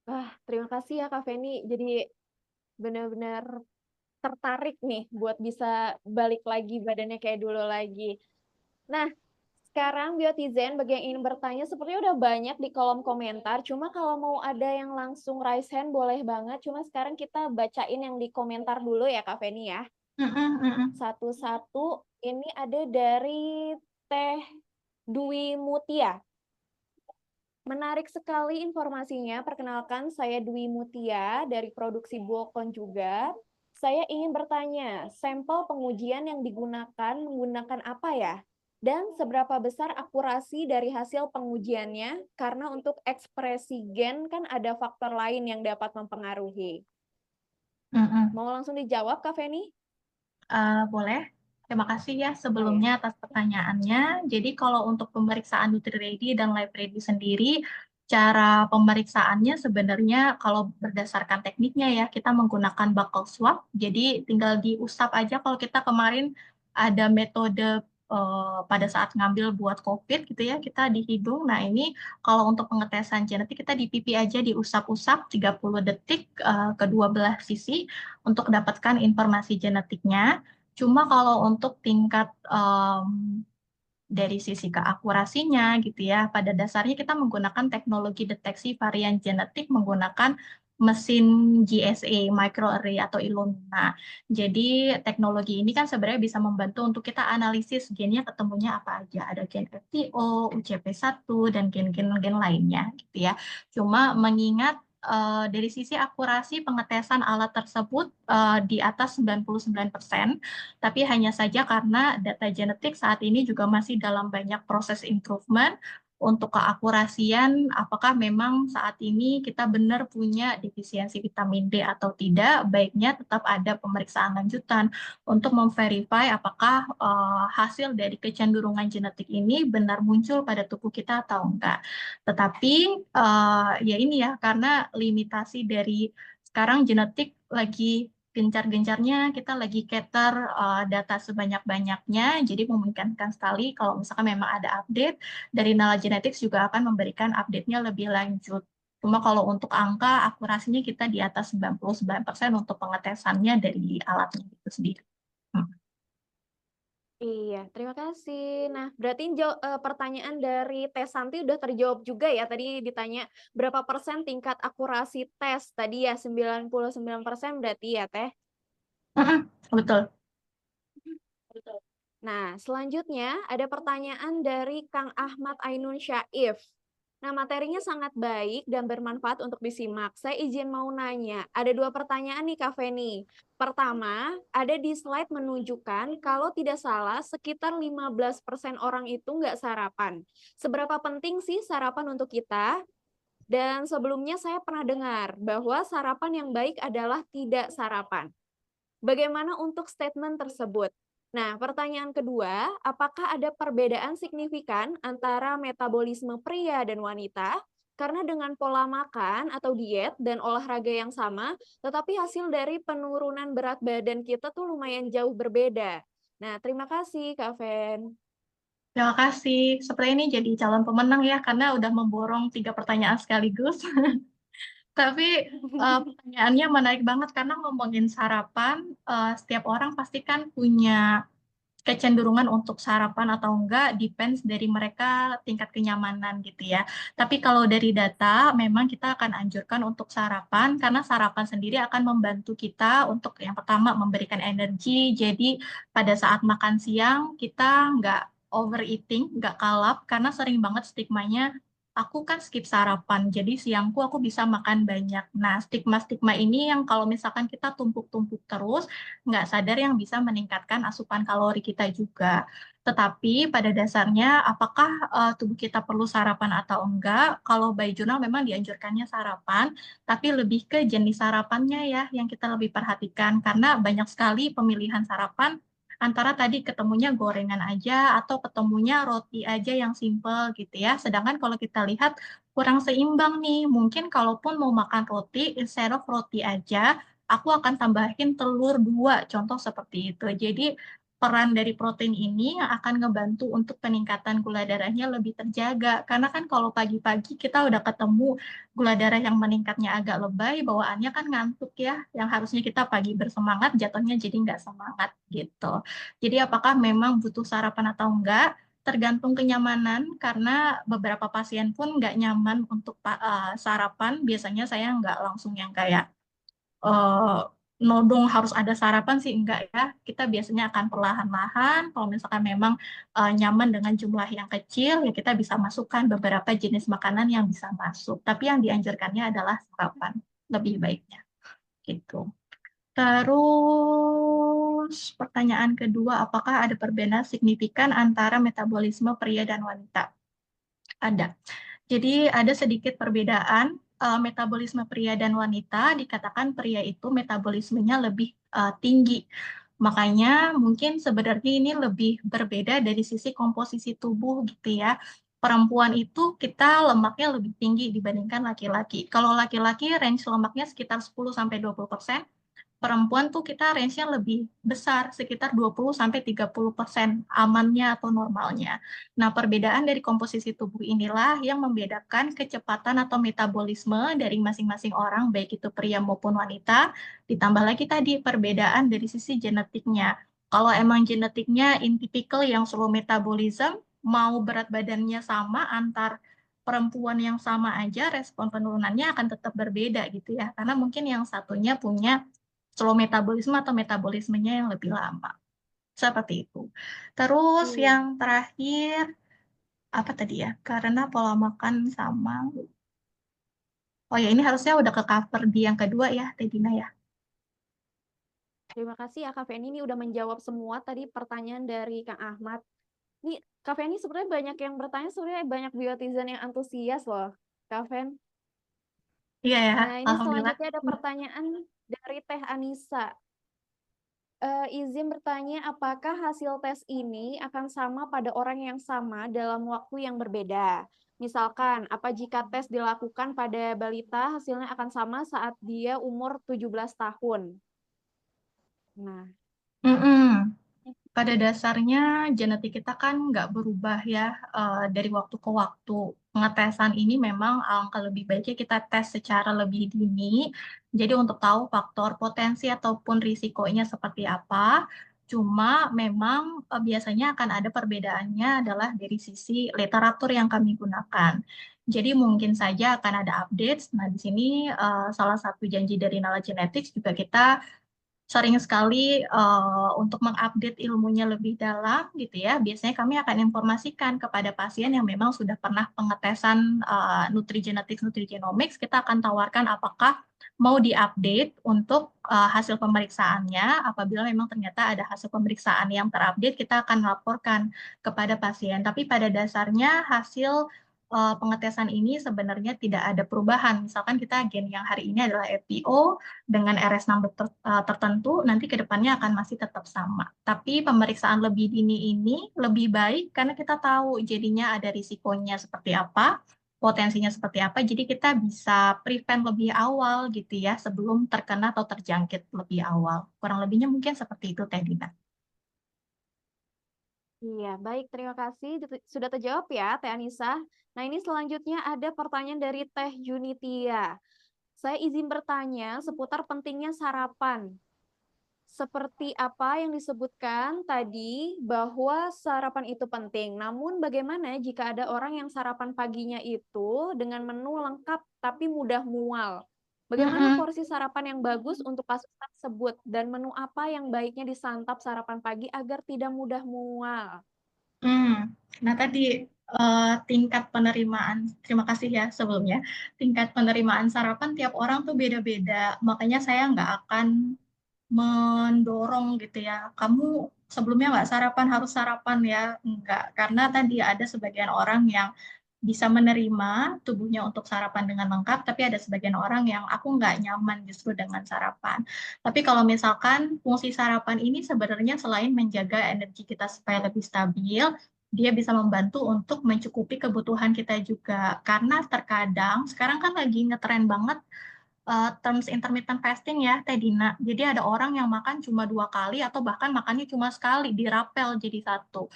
Wah, terima kasih ya Kak Feni. Jadi benar-benar tertarik nih buat bisa balik lagi badannya kayak dulu lagi. Nah, sekarang Biotizen bagi yang ingin bertanya sepertinya udah banyak di kolom komentar. Cuma kalau mau ada yang langsung raise hand boleh banget. Cuma sekarang kita bacain yang di komentar dulu ya Kak Feni ya. Satu-satu ini ada dari Teh Dwi Mutia. Menarik sekali informasinya. Perkenalkan, saya Dwi Mutia dari Produksi Buokon juga. Saya ingin bertanya, sampel pengujian yang digunakan menggunakan apa ya? Dan seberapa besar akurasi dari hasil pengujiannya? Karena untuk ekspresi gen kan ada faktor lain yang dapat mempengaruhi. Mau langsung dijawab, Kak Feni? Boleh. Terima kasih ya Oh ya. sebelumnya atas pertanyaannya. Jadi kalau untuk pemeriksaan Nutri-Ready dan Live-Ready sendiri, cara pemeriksaannya sebenarnya kalau berdasarkan tekniknya ya, kita menggunakan buccal swab. Jadi tinggal diusap aja kalau kita kemarin ada metode pada saat ngambil buat COVID gitu ya, kita di hidung. Nah ini kalau untuk pengetesan genetik kita di pipi aja diusap-usap 30 detik kedua belah sisi untuk dapatkan informasi genetiknya. Cuma kalau untuk tingkat dari sisi keakurasinya gitu ya, pada dasarnya kita menggunakan teknologi deteksi varian genetik menggunakan mesin GSA, microarray atau Illumina. Jadi teknologi ini kan sebenarnya bisa membantu untuk kita analisis gennya ketemunya apa aja. Ada gen FTO, UCP1, dan gen-gen lainnya gitu ya. Cuma mengingat dari sisi akurasi pengetesan alat tersebut di atas 99%, tapi hanya saja karena data genetik saat ini juga masih dalam banyak proses improvement untuk keakurasian, apakah memang saat ini kita benar punya defisiensi vitamin D atau tidak, baiknya tetap ada pemeriksaan lanjutan untuk memverify apakah hasil dari kecenderungan genetik ini benar muncul pada tubuh kita atau enggak. Tetapi ya ini ya, karena limitasi dari sekarang genetik lagi gencar-gencarnya, kita lagi cater data sebanyak-banyaknya, jadi memungkinkan sekali kalau misalkan memang ada update, dari Nala Genetics juga akan memberikan update-nya lebih lanjut. Cuma kalau untuk angka, akurasinya kita di atas 99% untuk pengetesannya dari alatnya itu sendiri. Iya, terima kasih. Nah, berarti pertanyaan dari Teh Santi udah terjawab juga ya. Tadi ditanya berapa persen tingkat akurasi tes. Tadi ya 99% berarti ya, Teh. Betul. Betul. Nah, selanjutnya ada pertanyaan dari Kang Ahmad Ainun Syaif. Nah, materinya sangat baik dan bermanfaat untuk disimak. Saya izin mau nanya, ada dua pertanyaan nih Kak Feni. Pertama, ada di slide menunjukkan kalau tidak salah sekitar 15% orang itu nggak sarapan. Seberapa penting sih sarapan untuk kita? Dan sebelumnya saya pernah dengar bahwa sarapan yang baik adalah tidak sarapan. Bagaimana untuk statement tersebut? Nah, pertanyaan kedua, apakah ada perbedaan signifikan antara metabolisme pria dan wanita? Karena dengan pola makan atau diet dan olahraga yang sama, tetapi hasil dari penurunan berat badan kita tuh lumayan jauh berbeda. Nah, terima kasih Kak Fen. Terima kasih. Seperti ini jadi calon pemenang ya, karena udah memborong 3 pertanyaan sekaligus. Tapi pertanyaannya menarik banget karena ngomongin sarapan, setiap orang pasti kan punya kecenderungan untuk sarapan atau enggak depends dari mereka tingkat kenyamanan gitu ya. Tapi kalau dari data memang kita akan anjurkan untuk sarapan karena sarapan sendiri akan membantu kita untuk yang pertama memberikan energi. Jadi pada saat makan siang kita nggak overeating, nggak kalap karena sering banget stigmanya aku kan skip sarapan, jadi siangku aku bisa makan banyak. Nah, stigma-stigma ini yang kalau misalkan kita tumpuk-tumpuk terus, nggak sadar yang bisa meningkatkan asupan kalori kita juga. Tetapi pada dasarnya apakah tubuh kita perlu sarapan atau enggak? Kalau by jurnal memang dianjurkannya sarapan, tapi lebih ke jenis sarapannya ya yang kita lebih perhatikan karena banyak sekali pemilihan sarapan antara tadi ketemunya gorengan aja atau ketemunya roti aja yang simple gitu ya. Sedangkan kalau kita lihat kurang seimbang nih, mungkin kalaupun mau makan roti, instead of roti aja, aku akan tambahin telur 2, contoh seperti itu. Jadi peran dari protein ini yang akan ngebantu untuk peningkatan gula darahnya lebih terjaga. Karena kan kalau pagi-pagi kita udah ketemu gula darah yang meningkatnya agak lebay, bawaannya kan ngantuk ya, yang harusnya kita pagi bersemangat, jatuhnya jadi nggak semangat gitu. Jadi apakah memang butuh sarapan atau enggak? Tergantung kenyamanan, karena beberapa pasien pun nggak nyaman untuk sarapan. Biasanya saya nggak langsung yang kayak eh, nodong harus ada sarapan sih, enggak ya. Kita biasanya akan perlahan-lahan. Kalau misalkan memang nyaman dengan jumlah yang kecil, ya kita bisa masukkan beberapa jenis makanan yang bisa masuk. Tapi yang dianjurkannya adalah sarapan, lebih baiknya gitu. Terus pertanyaan kedua, apakah ada perbedaan signifikan antara metabolisme pria dan wanita? Ada. Jadi ada sedikit perbedaan metabolisme pria dan wanita. Dikatakan pria itu metabolismenya lebih tinggi. Makanya mungkin sebenarnya ini lebih berbeda dari sisi komposisi tubuh gitu ya. Perempuan itu kita lemaknya lebih tinggi dibandingkan laki-laki. Kalau laki-laki range lemaknya sekitar 10-20%. Perempuan tuh kita range-nya lebih besar, sekitar 20-30% amannya atau normalnya. Nah, perbedaan dari komposisi tubuh inilah yang membedakan kecepatan atau metabolisme dari masing-masing orang, baik itu pria maupun wanita. Ditambah lagi tadi perbedaan dari sisi genetiknya. Kalau emang genetiknya in typical yang slow metabolism, mau berat badannya sama antar perempuan yang sama aja, respon penurunannya akan tetap berbeda gitu ya. Karena mungkin yang satunya punya slow metabolisme atau metabolismenya yang lebih lama. Seperti itu. Terus Iya. yang terakhir, apa tadi ya? Karena pola makan sama. Oh ya, ini harusnya udah ke cover di yang kedua ya, Teh Dina ya. Terima kasih ya Kak Feni, ini udah menjawab semua tadi pertanyaan dari Kang Ahmad. Nih, Kak Feni sebenarnya banyak yang bertanya, sebenarnya banyak biotizen yang antusias loh, Kak Fen. Iya ya, Nah, ini Alhamdulillah. selanjutnya ada pertanyaan dari Teh Anissa. Izin bertanya, apakah hasil tes ini akan sama pada orang yang sama dalam waktu yang berbeda? Misalkan, apa jika tes dilakukan pada balita, hasilnya akan sama saat dia umur 17 tahun? Nah, Mm-mm. Pada dasarnya genetik kita kan nggak berubah ya dari waktu ke waktu. Pengetesan ini memang alangkah lebih baiknya kita tes secara lebih dini. Jadi untuk tahu faktor potensi ataupun risikonya seperti apa. Cuma memang biasanya akan ada perbedaannya adalah dari sisi literatur yang kami gunakan. Jadi mungkin saja akan ada updates. Nah, di sini salah satu janji dari Nala Genetics juga kita sering sekali untuk mengupdate ilmunya lebih dalam gitu ya. Biasanya kami akan informasikan kepada pasien yang memang sudah pernah pengetesan nutrigenetics, nutrigenomics, kita akan tawarkan apakah mau diupdate untuk hasil pemeriksaannya. Apabila memang ternyata ada hasil pemeriksaan yang terupdate, kita akan laporkan kepada pasien. Tapi pada dasarnya hasil pengetesan ini sebenarnya tidak ada perubahan. Misalkan kita gen yang hari ini adalah FPO, dengan RS number tertentu, nanti ke depannya akan masih tetap sama. Tapi pemeriksaan lebih dini ini lebih baik karena kita tahu jadinya ada risikonya seperti apa, potensinya seperti apa, jadi kita bisa prevent lebih awal gitu ya, sebelum terkena atau terjangkit lebih awal. Kurang lebihnya mungkin seperti itu, Teh Dina. iya, baik. Terima kasih. Sudah terjawab ya, Teh Anissa. Nah, ini selanjutnya ada pertanyaan dari Teh Junitia. Saya izin bertanya seputar pentingnya sarapan. Seperti apa yang disebutkan tadi bahwa sarapan itu penting. Namun bagaimana jika ada orang yang sarapan paginya itu dengan menu lengkap tapi mudah mual? Bagaimana Mm-mm. porsi sarapan yang bagus untuk kasus tersebut dan menu apa yang baiknya disantap sarapan pagi agar tidak mudah mual? Hmm. Nah, tadi tingkat penerimaan, terima kasih ya sebelumnya. Tingkat penerimaan sarapan tiap orang tuh beda-beda. Makanya saya nggak akan mendorong gitu ya. Kamu sebelumnya nggak sarapan harus sarapan ya. Enggak, karena tadi ada sebagian orang yang bisa menerima tubuhnya untuk sarapan dengan lengkap, tapi ada sebagian orang yang aku nggak nyaman justru dengan sarapan. Tapi kalau misalkan fungsi sarapan ini sebenarnya selain menjaga energi kita supaya lebih stabil, dia bisa membantu untuk mencukupi kebutuhan kita juga. Karena terkadang, sekarang kan lagi ngetren banget terms intermittent fasting ya, Teh Dina. Jadi ada orang yang makan cuma 2 kali atau bahkan makannya cuma sekali, dirapel jadi satu.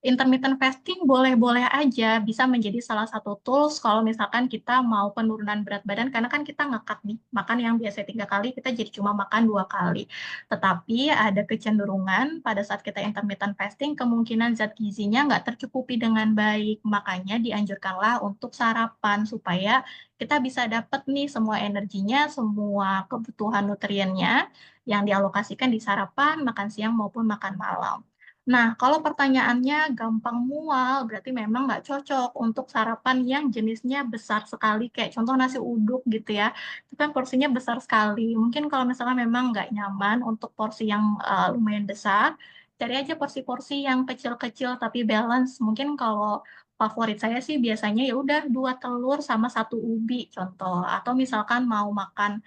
Intermittent fasting boleh-boleh aja bisa menjadi salah satu tools kalau misalkan kita mau penurunan berat badan karena kan kita ngekat nih makan yang biasa 3 kali kita jadi cuma makan 2 kali. Tetapi ada kecenderungan pada saat kita intermittent fasting kemungkinan zat gizinya nggak tercukupi dengan baik. Makanya dianjurkanlah untuk sarapan supaya kita bisa dapat nih semua energinya, semua kebutuhan nutriennya yang dialokasikan di sarapan, makan siang maupun makan malam. Nah, kalau pertanyaannya gampang mual, berarti memang nggak cocok untuk sarapan yang jenisnya besar sekali, kayak contoh nasi uduk gitu ya. Itu kan porsinya besar sekali. Mungkin kalau misalnya memang nggak nyaman untuk porsi yang lumayan besar, cari aja porsi-porsi yang kecil-kecil tapi balance. Mungkin kalau favorit saya sih biasanya ya udah 2 telur sama 1 ubi contoh. Atau misalkan mau makan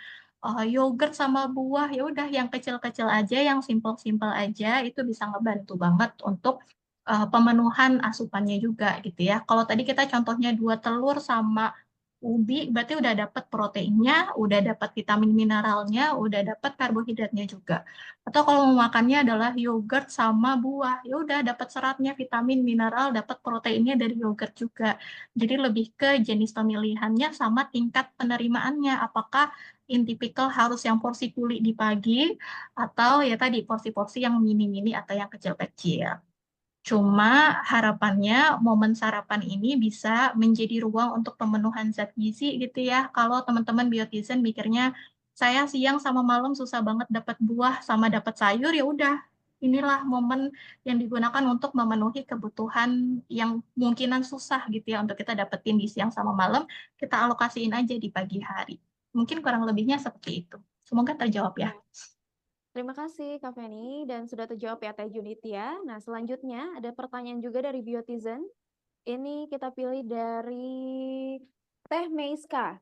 yogurt sama buah ya udah yang kecil-kecil aja, yang simple-simple aja itu bisa ngebantu banget untuk pemenuhan asupannya juga gitu ya. Kalau tadi kita contohnya 2 telur sama ubi, berarti udah dapat proteinnya, udah dapat vitamin mineralnya, udah dapat karbohidratnya juga. Atau kalau mau makannya adalah yogurt sama buah, ya udah dapat seratnya, vitamin, mineral, dapat proteinnya dari yogurt juga. Jadi lebih ke jenis pemilihannya sama tingkat penerimaannya. Apakah in typical harus yang porsi kuli di pagi atau ya tadi porsi-porsi yang mini-mini atau yang kecil-kecil. Cuma harapannya momen sarapan ini bisa menjadi ruang untuk pemenuhan zat gizi gitu ya. Kalau teman-teman biotizen mikirnya saya siang sama malam susah banget dapat buah sama dapat sayur ya udah. Inilah momen yang digunakan untuk memenuhi kebutuhan yang mungkinan susah gitu ya untuk kita dapetin di siang sama malam, kita alokasiin aja di pagi hari. Mungkin kurang lebihnya seperti itu. Semoga terjawab ya. Ya. Terima kasih Kak Feni dan sudah terjawab ya Teh Junit ya. Nah selanjutnya ada pertanyaan juga dari Biotizen. Ini kita pilih dari Teh Meiska.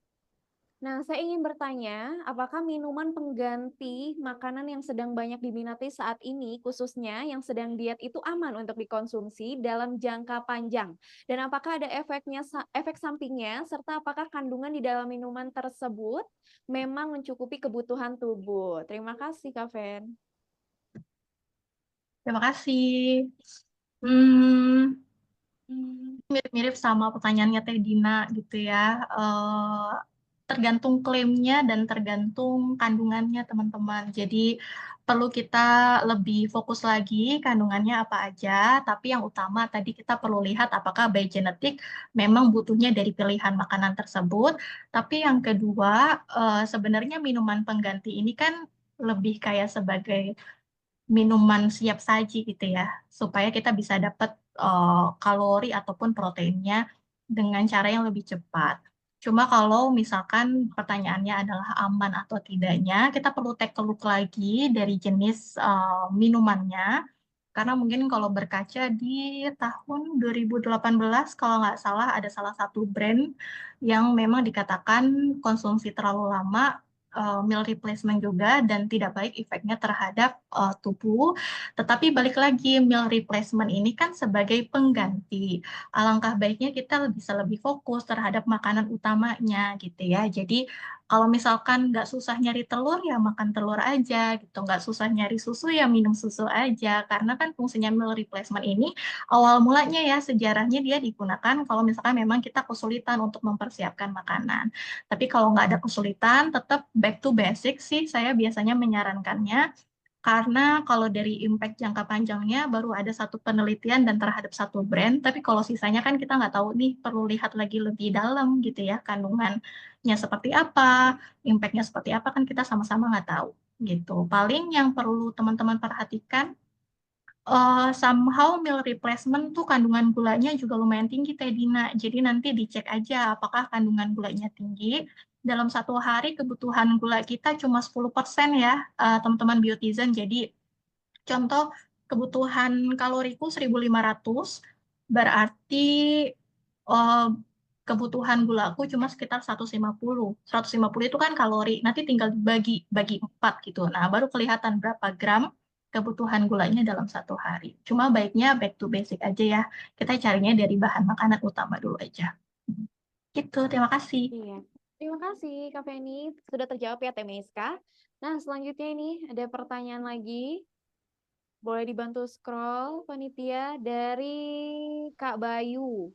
Nah, saya ingin bertanya, apakah minuman pengganti makanan yang sedang banyak diminati saat ini, khususnya yang sedang diet itu aman untuk dikonsumsi dalam jangka panjang? Dan apakah ada efek sampingnya, serta apakah kandungan di dalam minuman tersebut memang mencukupi kebutuhan tubuh? Terima kasih, Kak Fen. Terima kasih. Hmm, mirip-mirip sama pertanyaannya Teh Dina gitu ya. Eh, Tergantung klaimnya dan tergantung kandungannya teman-teman. Jadi perlu kita lebih fokus lagi kandungannya apa aja. Tapi yang utama tadi kita perlu lihat apakah by genetik memang butuhnya dari pilihan makanan tersebut. Tapi yang kedua, sebenarnya minuman pengganti ini kan lebih kayak sebagai minuman siap saji gitu ya, supaya kita bisa dapat kalori ataupun proteinnya dengan cara yang lebih cepat. Cuma kalau misalkan pertanyaannya adalah aman atau tidaknya, kita perlu take a look lagi dari jenis minumannya. Karena mungkin kalau berkaca di tahun 2018, kalau nggak salah ada salah satu brand yang memang dikatakan konsumsi terlalu lama meal replacement juga dan tidak baik efeknya terhadap tubuh. Tetapi balik lagi meal replacement ini kan sebagai pengganti. Alangkah baiknya kita bisa lebih fokus terhadap makanan utamanya gitu ya. Jadi kalau misalkan nggak susah nyari telur ya makan telur aja gitu, nggak susah nyari susu ya minum susu aja. Karena kan fungsinya meal replacement ini awal mulanya ya sejarahnya dia digunakan kalau misalkan memang kita kesulitan untuk mempersiapkan makanan. Tapi kalau nggak ada kesulitan, tetap back to basic sih saya biasanya menyarankannya. Karena kalau dari impact jangka panjangnya baru ada satu penelitian dan terhadap satu brand, tapi kalau sisanya kan kita nggak tahu nih, perlu lihat lagi lebih dalam gitu ya, kandungannya seperti apa, impactnya seperti apa kan kita sama-sama nggak tahu gitu. Paling yang perlu teman-teman perhatikan somehow meal replacement tuh kandungan gulanya juga lumayan tinggi Teh Dina. Jadi nanti dicek aja apakah kandungan gulanya tinggi. Dalam satu hari kebutuhan gula kita cuma 10% ya, teman-teman biotizen. Jadi contoh kebutuhan kaloriku 1.500 berarti kebutuhan gula aku cuma sekitar 150. 150 itu kan kalori, nanti tinggal bagi 4 gitu. Nah, baru kelihatan berapa gram kebutuhan gulanya dalam satu hari. Cuma baiknya back to basic aja ya. Kita carinya dari bahan makanan utama dulu aja. Gitu, terima kasih. Iya. Terima kasih Kak Feni. Sudah terjawab ya Temiska. Nah, selanjutnya ini ada pertanyaan lagi. Boleh dibantu scroll panitia dari Kak Bayu.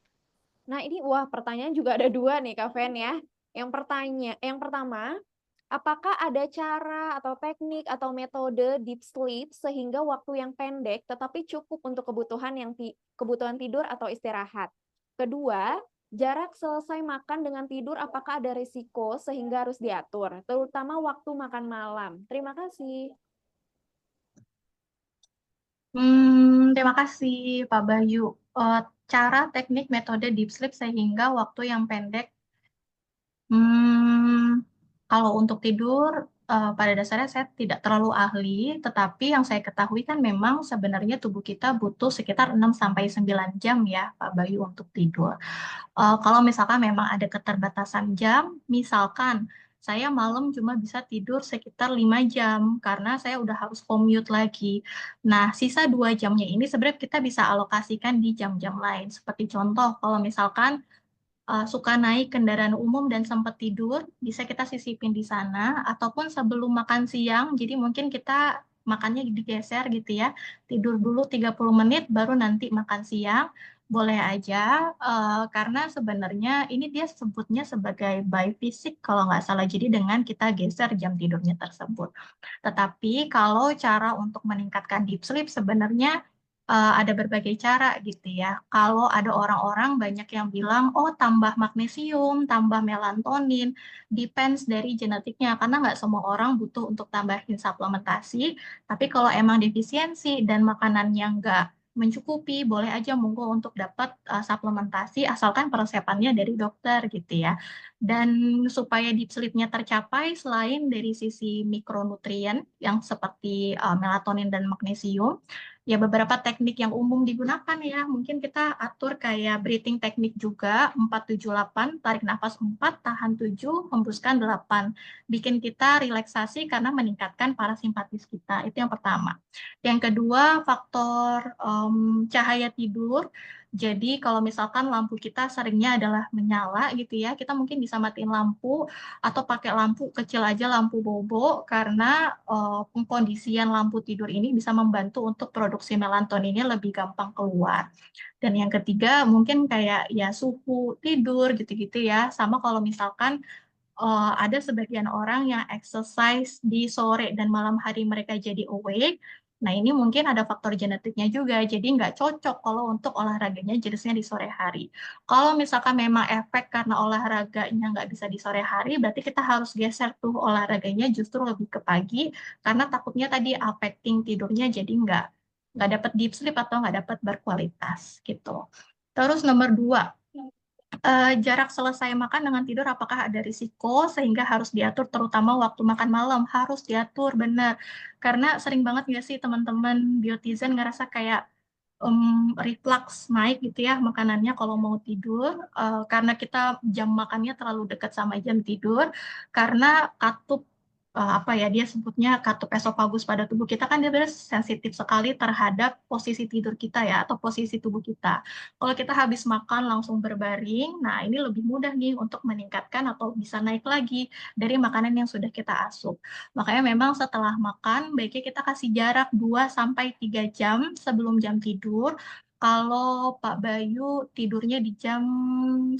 Nah, ini wah pertanyaan juga ada dua nih Kak Fen ya. Yang pertama, apakah ada cara atau teknik atau metode deep sleep sehingga waktu yang pendek tetapi cukup untuk kebutuhan tidur atau istirahat? Kedua, jarak selesai makan dengan tidur apakah ada risiko sehingga harus diatur, terutama waktu makan malam? Terima kasih. Terima kasih Pak Bayu. Eh, Cara teknik metode deep sleep sehingga waktu yang pendek. Hmm, Kalau untuk tidur, pada dasarnya saya tidak terlalu ahli, tetapi yang saya ketahui kan memang sebenarnya tubuh kita butuh sekitar 6 sampai 9 jam ya, Pak Bayu, untuk tidur. Kalau misalkan memang ada keterbatasan jam, misalkan saya malam cuma bisa tidur sekitar 5 jam karena saya udah harus commute lagi. Nah, sisa 2 jamnya ini sebenarnya kita bisa alokasikan di jam-jam lain. Seperti contoh, kalau misalkan suka naik kendaraan umum dan sempat tidur, bisa kita sisipin di sana, ataupun sebelum makan siang, jadi mungkin kita makannya digeser gitu ya, tidur dulu 30 menit, baru nanti makan siang, boleh aja, karena sebenarnya ini dia sebutnya sebagai by fisik kalau nggak salah, jadi dengan kita geser jam tidurnya tersebut. Tetapi kalau cara untuk meningkatkan deep sleep sebenarnya ada berbagai cara gitu ya. Kalau ada orang-orang banyak yang bilang, oh tambah magnesium, tambah melatonin, depends dari genetiknya. Karena nggak semua orang butuh untuk tambahin suplementasi. Tapi kalau emang defisiensi dan makanannya nggak mencukupi, boleh aja monggo untuk dapat suplementasi asalkan peresepannya dari dokter gitu ya. Dan supaya deep sleep-nya tercapai, selain dari sisi mikronutrien yang seperti melatonin dan magnesium, ya beberapa teknik yang umum digunakan ya, mungkin kita atur kayak breathing teknik juga, 4-7-8, tarik nafas 4, tahan 7, hembuskan 8. Bikin kita relaksasi karena meningkatkan parasimpatis kita, itu yang pertama. Yang kedua, faktor cahaya tidur. Jadi kalau misalkan lampu kita seringnya adalah menyala gitu ya, kita mungkin bisa matiin lampu atau pakai lampu kecil aja, lampu bobo, karena pengkondisian lampu tidur ini bisa membantu untuk produksi melatoninnya lebih gampang keluar. Dan yang ketiga mungkin kayak ya suhu tidur gitu-gitu ya, sama kalau misalkan ada sebagian orang yang exercise di sore dan malam hari mereka jadi awake. Nah, ini mungkin ada faktor genetiknya juga, jadi nggak cocok kalau untuk olahraganya jenisnya di sore hari. Kalau misalkan memang efek karena olahraganya nggak bisa di sore hari, berarti kita harus geser tuh olahraganya justru lebih ke pagi, karena takutnya tadi affecting tidurnya jadi nggak dapat deep sleep atau nggak dapat berkualitas gitu. Terus nomor dua, jarak selesai makan dengan tidur apakah ada risiko sehingga harus diatur terutama waktu makan malam harus diatur benar karena sering banget nggak sih teman-teman biotizen ngerasa kayak reflux naik gitu ya makanannya kalau mau tidur karena kita jam makannya terlalu dekat sama jam tidur karena katup apa ya dia sebutnya katup esofagus pada tubuh kita kan dia benar sensitif sekali terhadap posisi tidur kita ya atau posisi tubuh kita. Kalau kita habis makan langsung berbaring, nah ini lebih mudah nih untuk meningkatkan atau bisa naik lagi dari makanan yang sudah kita asup. Makanya memang setelah makan, baiknya kita kasih jarak 2 sampai 3 jam sebelum jam tidur. Kalau Pak Bayu tidurnya di jam 10,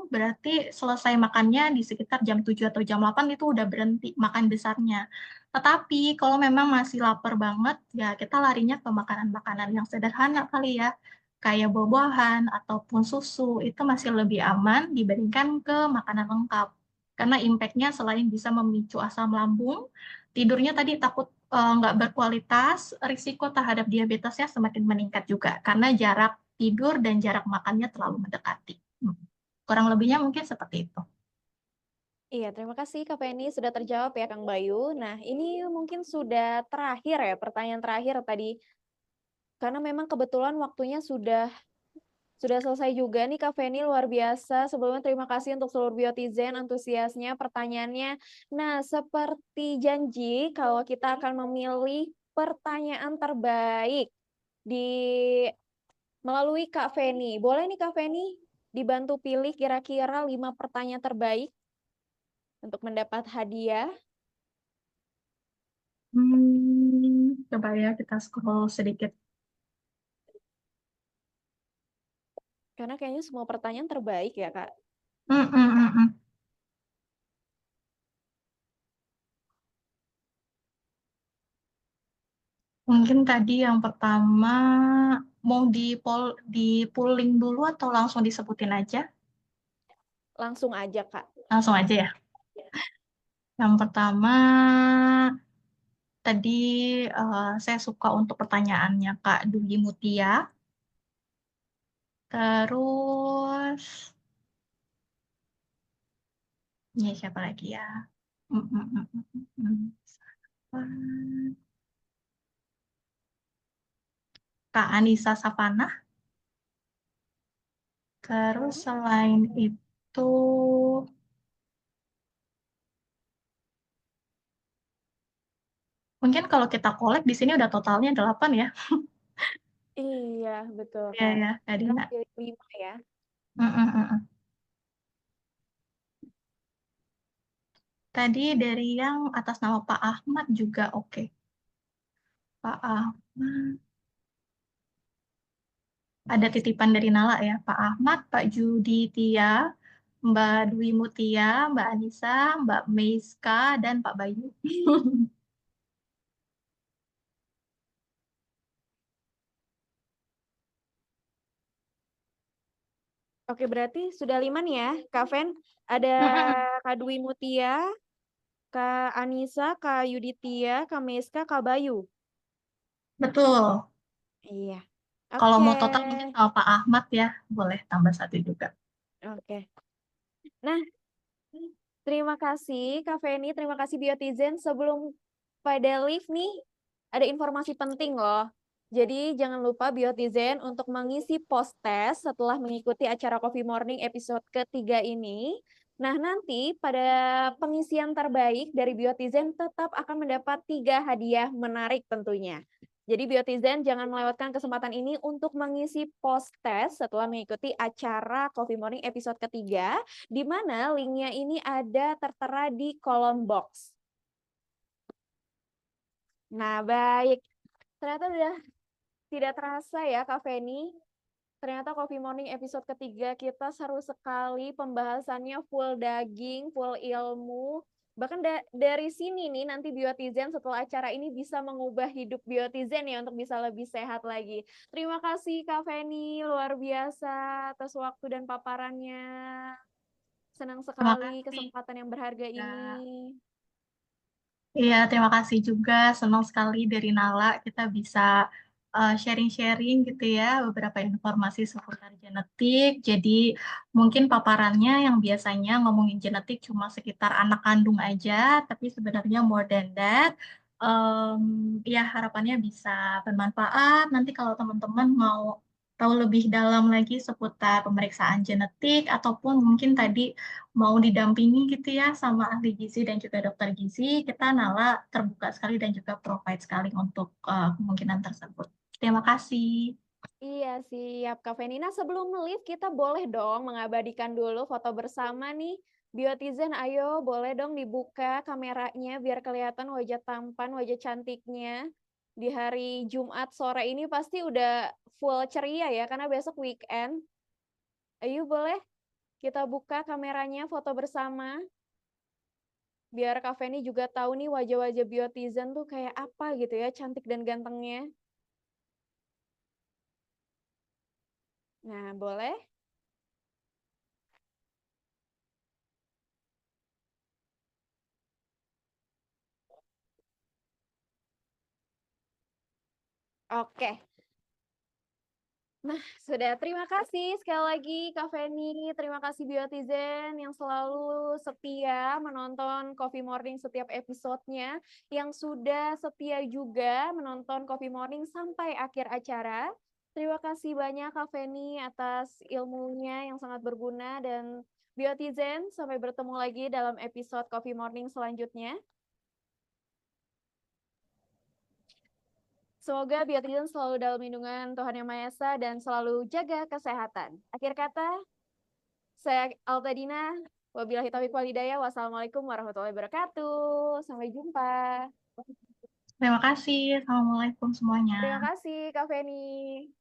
berarti selesai makannya di sekitar jam 7 atau jam 8 itu udah berhenti makan besarnya. Tetapi kalau memang masih lapar banget, ya kita larinya ke makanan-makanan yang sederhana kali ya kayak buah-buahan ataupun susu itu masih lebih aman dibandingkan ke makanan lengkap. Karena impact-nya selain bisa memicu asam lambung, tidurnya tadi takut nggak berkualitas, risiko terhadap diabetesnya semakin meningkat juga karena jarak tidur dan jarak makannya terlalu mendekati. Kurang lebihnya mungkin seperti itu. Iya, terima kasih Kak Penny sudah terjawab ya Kang Bayu. Nah, ini mungkin sudah terakhir ya, pertanyaan terakhir tadi. Karena memang kebetulan waktunya sudah Sudah selesai juga nih Kak Feni, luar biasa. Sebelumnya terima kasih untuk seluruh Biotizen antusiasnya, pertanyaannya. Nah, seperti janji kalau kita akan memilih pertanyaan terbaik di melalui Kak Feni. Boleh nih Kak Feni dibantu pilih kira-kira 5 pertanyaan terbaik untuk mendapat hadiah. Coba ya kita scroll sedikit. Karena kayaknya semua pertanyaan terbaik ya Kak. Hmm, hmm, hmm, hmm. Mungkin tadi yang pertama mau di pooling dulu atau langsung disebutin aja? Langsung aja Kak. Langsung aja ya. Yang pertama tadi saya suka untuk pertanyaannya Kak Dwi Mutia. Terus ini siapa lagi ya? Hmm, hmm, hmm, hmm, hmm, hmm. Kak Anissa Savana. Terus selain itu, mungkin kalau kita kolek di sini udah totalnya 8 ya. Iya, betul Iya Kak. ya, tadi Kita nak. pilih 5 ya. Tadi dari yang atas nama Pak Ahmad juga oke. Pak Ahmad. Ada titipan dari Nala ya. Pak Ahmad, Pak Judi Tia, Mbak Dwi Mutia, Mbak Anissa, Mbak Meiska, dan Pak Bayu. Oke, berarti sudah 5 nih ya, Kak Fen. Ada Kak Dwi Mutia, Kak Anissa, Kak Yuditia, Kak Meska, Kak Bayu. Betul. Iya. Kalau Oke. mau total mungkin sama Pak Ahmad ya, boleh tambah 1 juga. Oke. Nah, terima kasih Kak Feni, terima kasih Biotizen. Sebelum pada live nih, ada informasi penting loh. Jadi jangan lupa Biotizen untuk mengisi post test setelah mengikuti acara Coffee Morning episode ketiga ini. Nah, nanti pada pengisian terbaik dari Biotizen tetap akan mendapat 3 hadiah menarik tentunya. Jadi Biotizen jangan melewatkan kesempatan ini untuk mengisi post test setelah mengikuti acara Coffee Morning episode ketiga, di mana linknya ini ada tertera di kolom box. Nah, baik. Ternyata udah tidak terasa ya, Kak Feni. Ternyata Coffee Morning episode ketiga kita seru sekali. Pembahasannya full daging, full ilmu. Bahkan dari sini nih nanti Biotizen setelah acara ini bisa mengubah hidup Biotizen ya untuk bisa lebih sehat lagi. Terima kasih Kak Feni, luar biasa atas waktu dan paparannya. Senang Terima sekali kasih. kesempatan yang berharga ini. Iya, terima kasih juga. Senang sekali dari Nala kita bisa sharing-sharing gitu ya beberapa informasi seputar genetik. Jadi mungkin paparannya yang biasanya ngomongin genetik cuma sekitar anak kandung aja, tapi sebenarnya more than that. Ya harapannya bisa bermanfaat. Nanti kalau teman-teman mau tahu lebih dalam lagi seputar pemeriksaan genetik ataupun mungkin tadi mau didampingi gitu ya sama ahli gizi dan juga dokter gizi, kita Nala terbuka sekali dan juga provide sekali untuk kemungkinan tersebut. Terima kasih. Iya, siap Kak Fenina. Sebelum live, kita boleh dong mengabadikan dulu foto bersama nih. Biotizen, ayo boleh dong dibuka kameranya biar kelihatan wajah tampan, wajah cantiknya. Di hari Jumat sore ini pasti udah full ceria ya, karena besok weekend. Ayo boleh kita buka kameranya foto bersama. Biar Kak Feni juga tahu nih wajah-wajah Biotizen tuh kayak apa gitu ya, cantik dan gantengnya. Nah, boleh? Oke. Nah, sudah. Terima kasih sekali lagi Kak Feni. Terima kasih Biotizen yang selalu setia menonton Coffee Morning setiap episodenya. Yang sudah setia juga menonton Coffee Morning sampai akhir acara. Terima kasih banyak Kak Feni atas ilmunya yang sangat berguna dan Biotizen, sampai bertemu lagi dalam episode Coffee Morning selanjutnya. Semoga Biotizen selalu dalam lindungan Tuhan Yang Maha Esa dan selalu jaga kesehatan. Akhir kata, saya Altadina, wabillahi taufiq wal hidayah. Wassalamualaikum warahmatullahi wabarakatuh. Sampai jumpa. Terima kasih. Assalamualaikum semuanya. Terima kasih Kak Feni.